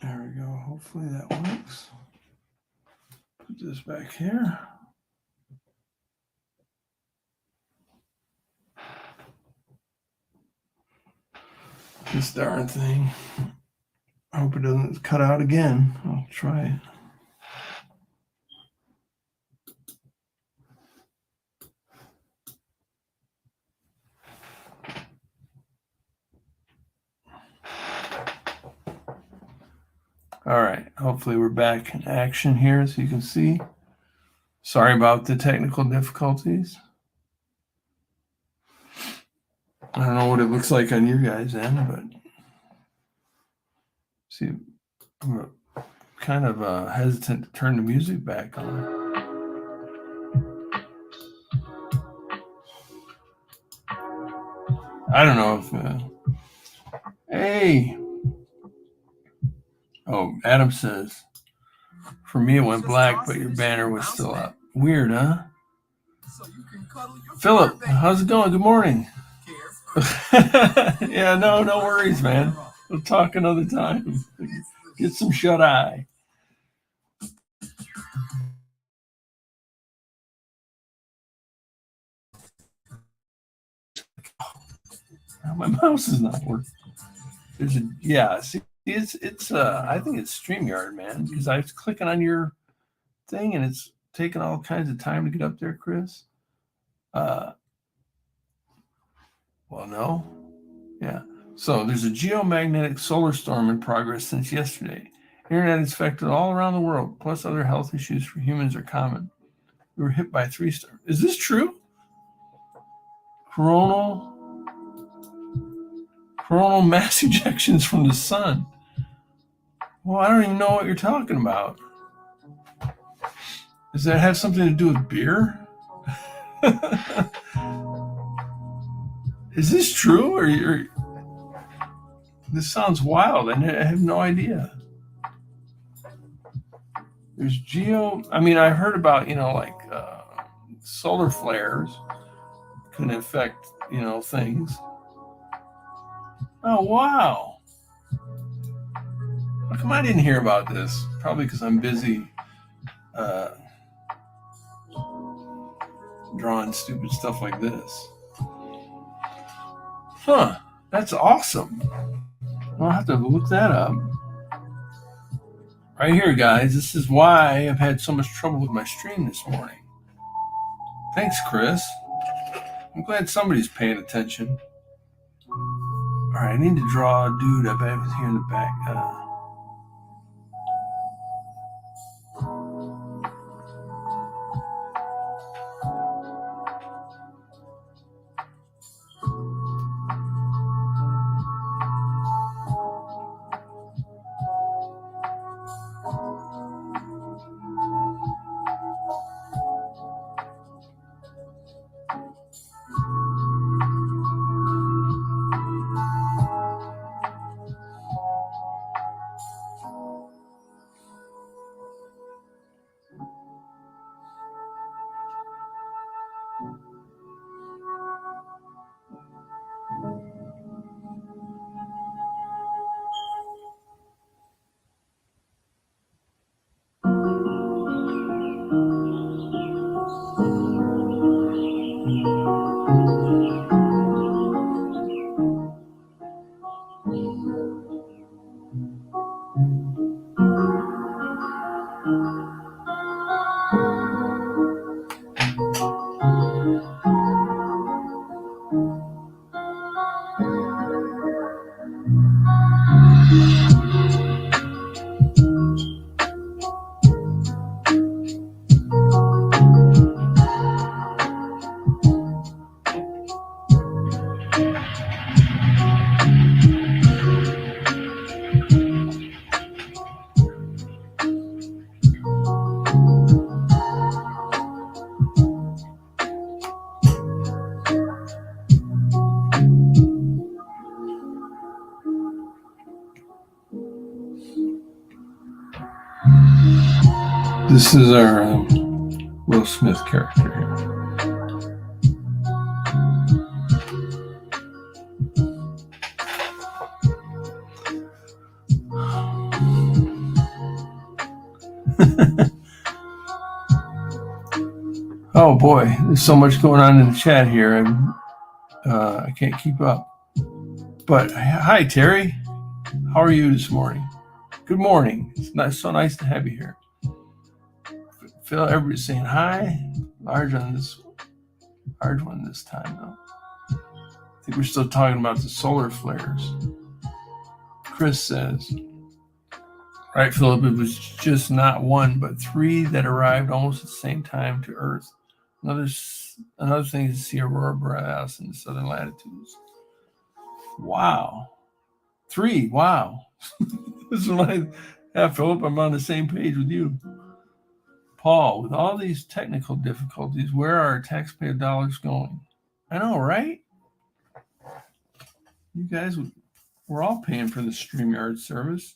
There we go. Hopefully that works. Put this back here. This darn thing. I hope it doesn't cut out again. I'll try it. All right. Hopefully we're back in action here, as you can see. Sorry about the technical difficulties. I don't know what it looks like on your guys' end, but see, I'm kind of hesitant to turn the music back on. I don't know if... hey! Oh, Adam says, for me it went black, but your banner was still up. Weird, huh? Philip, how's it going? Good morning. Yeah, no worries, man. We'll talk another time. Get some shut eye. My mouse is not working. See, it's I think it's StreamYard, man, because I was clicking on your thing and it's taking all kinds of time to get up there, Chris. Well, no. Yeah. So there's a geomagnetic solar storm in progress since yesterday. Internet is affected all around the world, plus other health issues for humans are common. We were hit by 3 stars. Is this true? Coronal mass ejections from the sun. Well, I don't even know what you're talking about. Does that have something to do with beer? Is this true? Or this sounds wild. I have no idea. There's I heard about, like solar flares can affect, things. Oh, wow. How come I didn't hear about this? Probably because I'm busy drawing stupid stuff like this. Huh. That's awesome. I'll have to look that up. Right here, guys. This is why I've had so much trouble with my stream this morning. Thanks, Chris. I'm glad somebody's paying attention. All right, I need to draw a dude up here in the back. This is our Will Smith character here. Oh boy, there's so much going on in the chat here. I can't keep up. But hi, Terry. How are you this morning? Good morning. It's so nice to have you here. Phil, everybody's saying hi. Large one this time, though. I think we're still talking about the solar flares. Chris says, right, Philip, it was just not one, but three that arrived almost at the same time to Earth. Another thing is to see aurora borealis in the southern latitudes. Wow. 3, wow. This is Philip, I'm on the same page with you. Paul, with all these technical difficulties, where are our taxpayer dollars going? I know, right? You guys, we're all paying for the StreamYard service.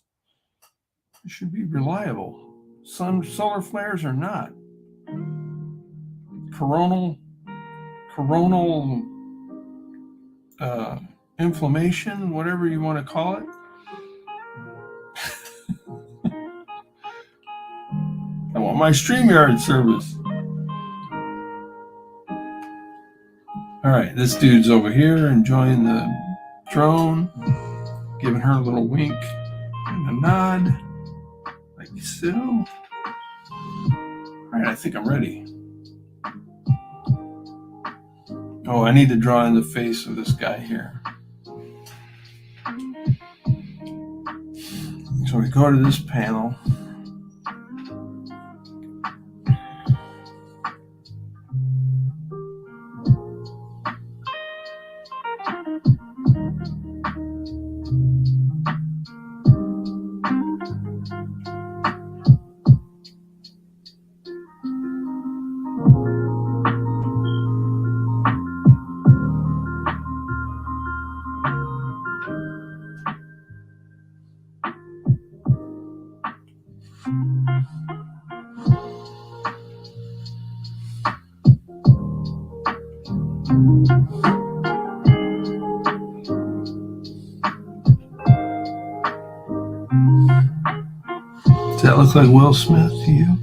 It should be reliable. Some solar flares are not. Coronal inflammation, whatever you want to call it. I want my StreamYard service. All right, this dude's over here enjoying the drone, giving her a little wink and a nod, like so. All right, I think I'm ready. Oh, I need to draw in the face of this guy here. So we go to this panel. Does that look like Will Smith to you?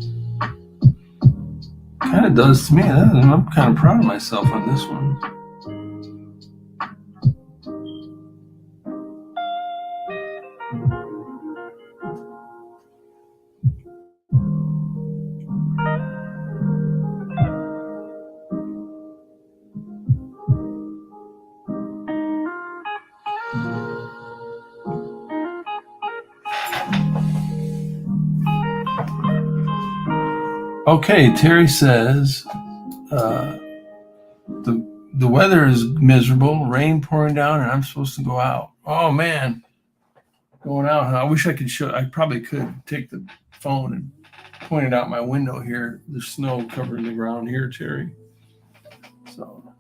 Kind of does to me. I'm kind of proud of myself on this one. Okay, Terry says the weather is miserable, rain pouring down, and I'm supposed to go out. Oh man, going out. Huh? I wish I could show. I probably could take the phone and point it out my window here. There's snow covering the ground here, Terry. So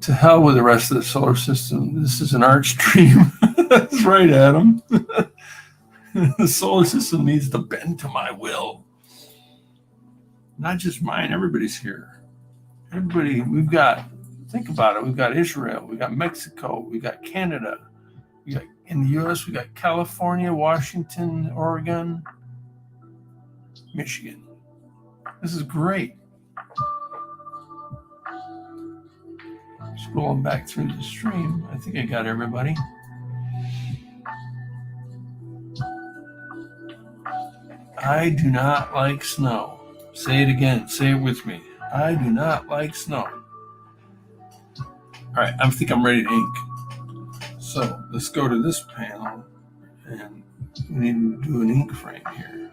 to hell with the rest of the solar system. This is an art stream. That's right, Adam. The solar system needs to bend to my will. Not just mine, everybody's here. Everybody, think about it, we've got Israel, we've got Mexico, we've got Canada, in the US, we got California, Washington, Oregon, Michigan. This is great. Scrolling back through the stream, I think I got everybody. I do not like snow. Say it again. Say it with me. I do not like snow. All right, I think I'm ready to ink. So let's go to this panel, and we need to do an ink frame here.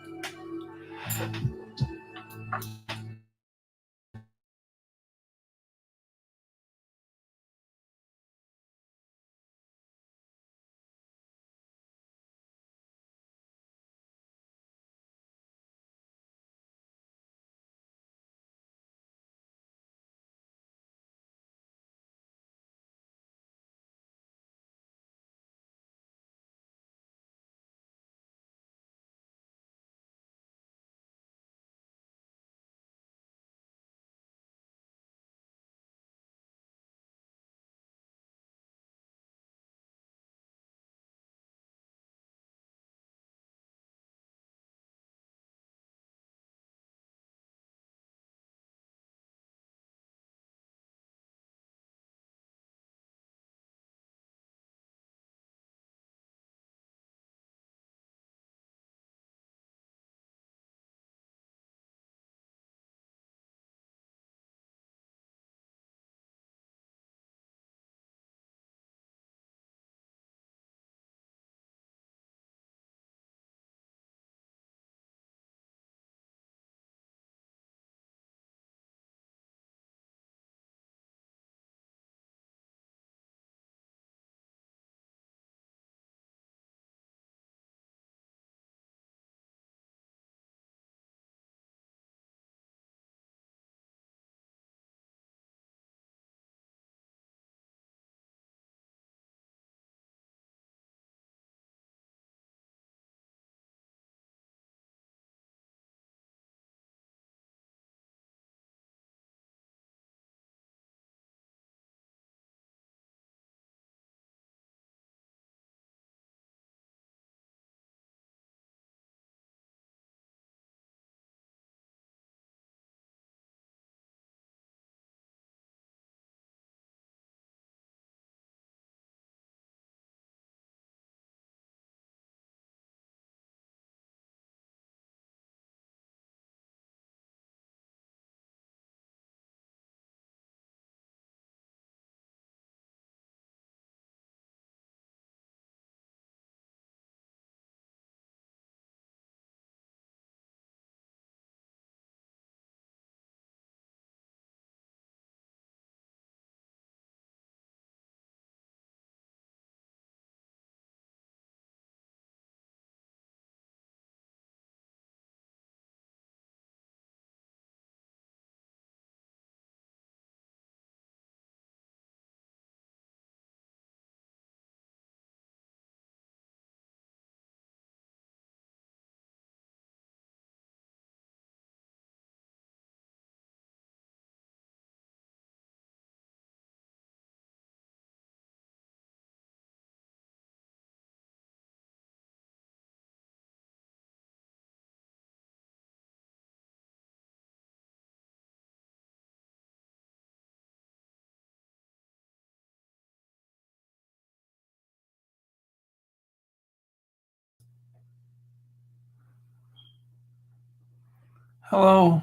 Hello.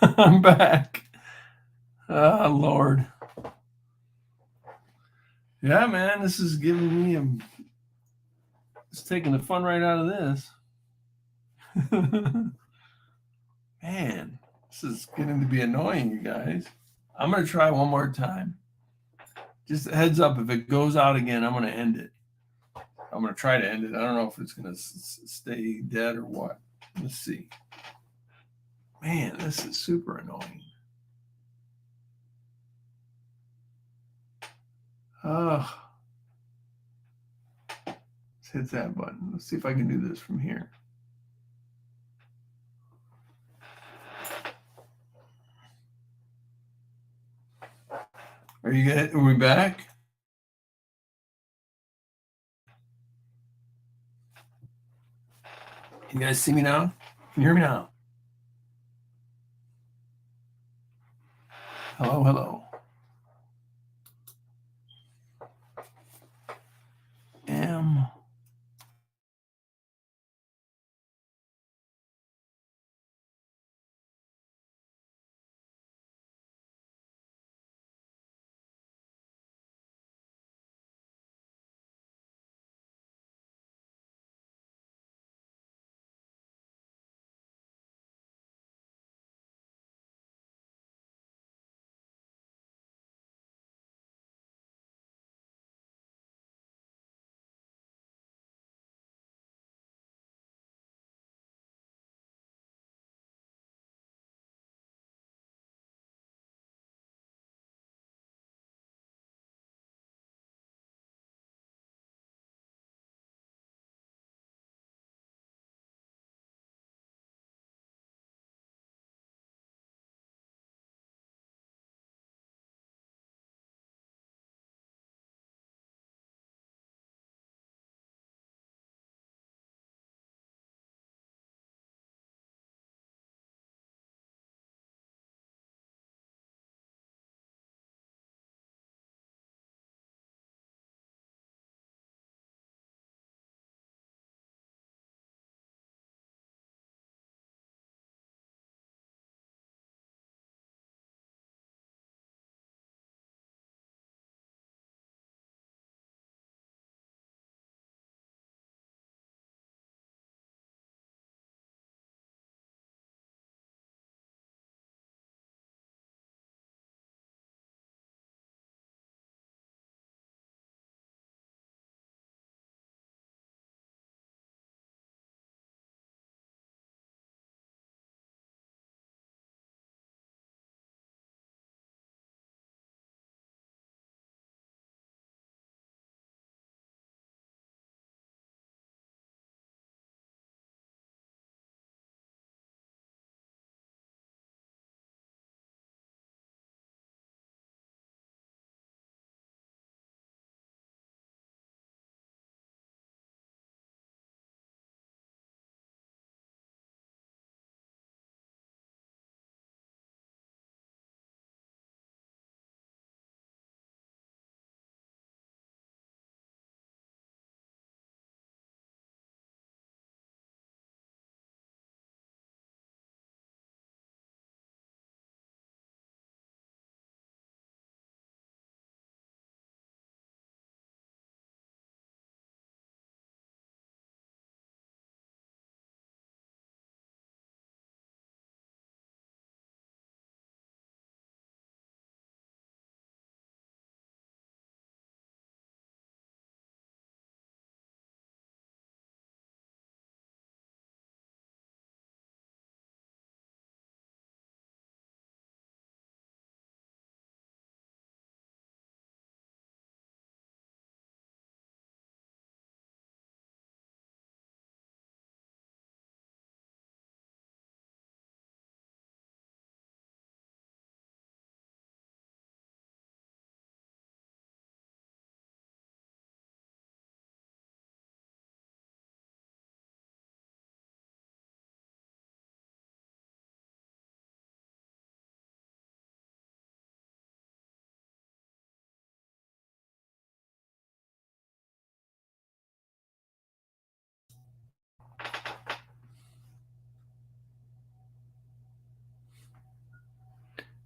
I'm back. Ah, Lord. Yeah, man, this is giving me it's taking the fun right out of this. Man, this is getting to be annoying, you guys. I'm going to try one more time. Just a heads up, if it goes out again, I'm going to end it. I'm going to try to end it. I don't know if it's going to stay dead or what. Let's see. Man, this is super annoying. Oh, let's hit that button. Let's see if I can do this from here. Are you good? Are we back? Can you guys see me now? Can you hear me now? Hello, hello.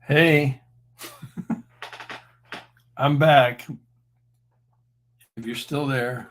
Hey, I'm back. If you're still there.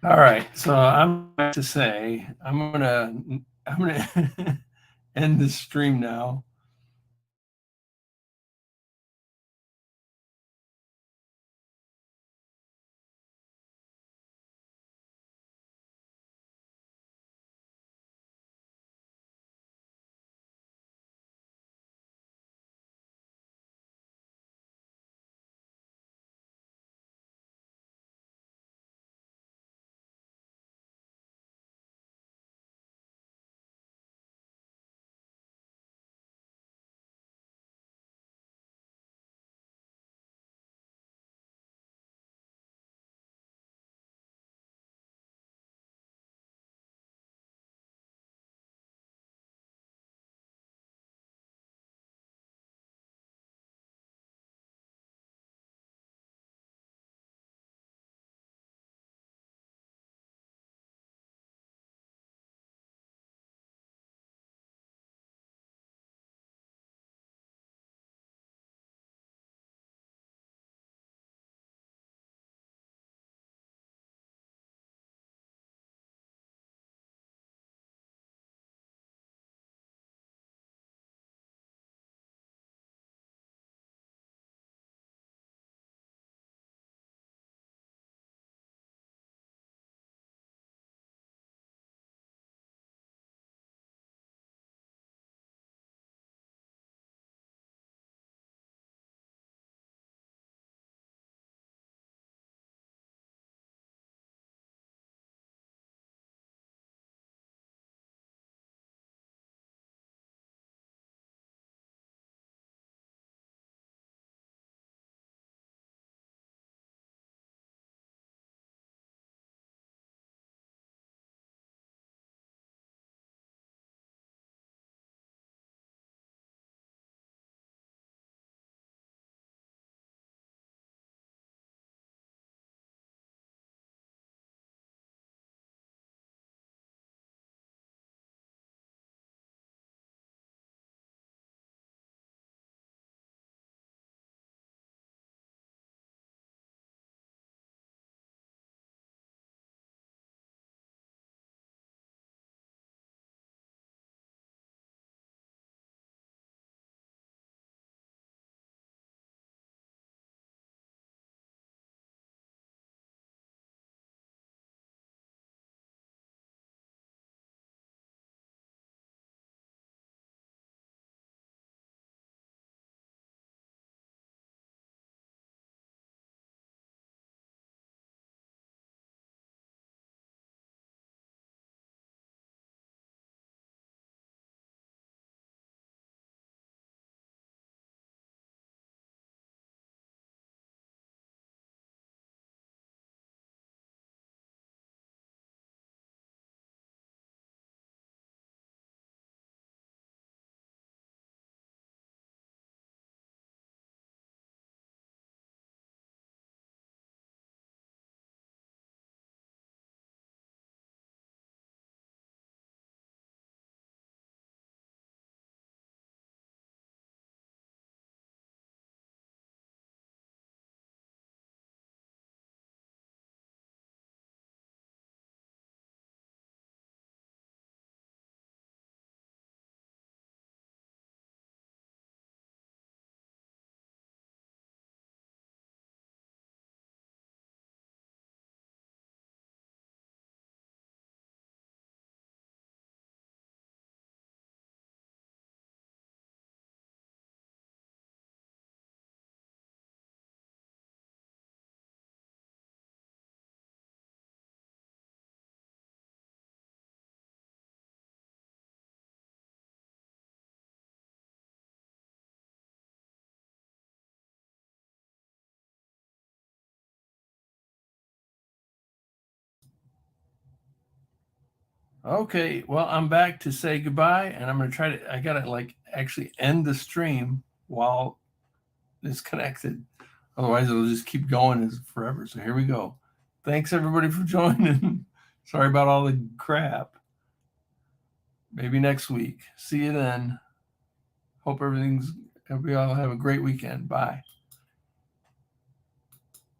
All right, so I'm going to say I'm gonna end this stream now. Okay, well, I'm back to say goodbye, and I'm going to try to, I got to like actually end the stream while it's connected. Otherwise, it'll just keep going as forever. So here we go. Thanks, everybody, for joining. Sorry about all the crap. Maybe next week. See you then. Hope everything all have a great weekend. Bye.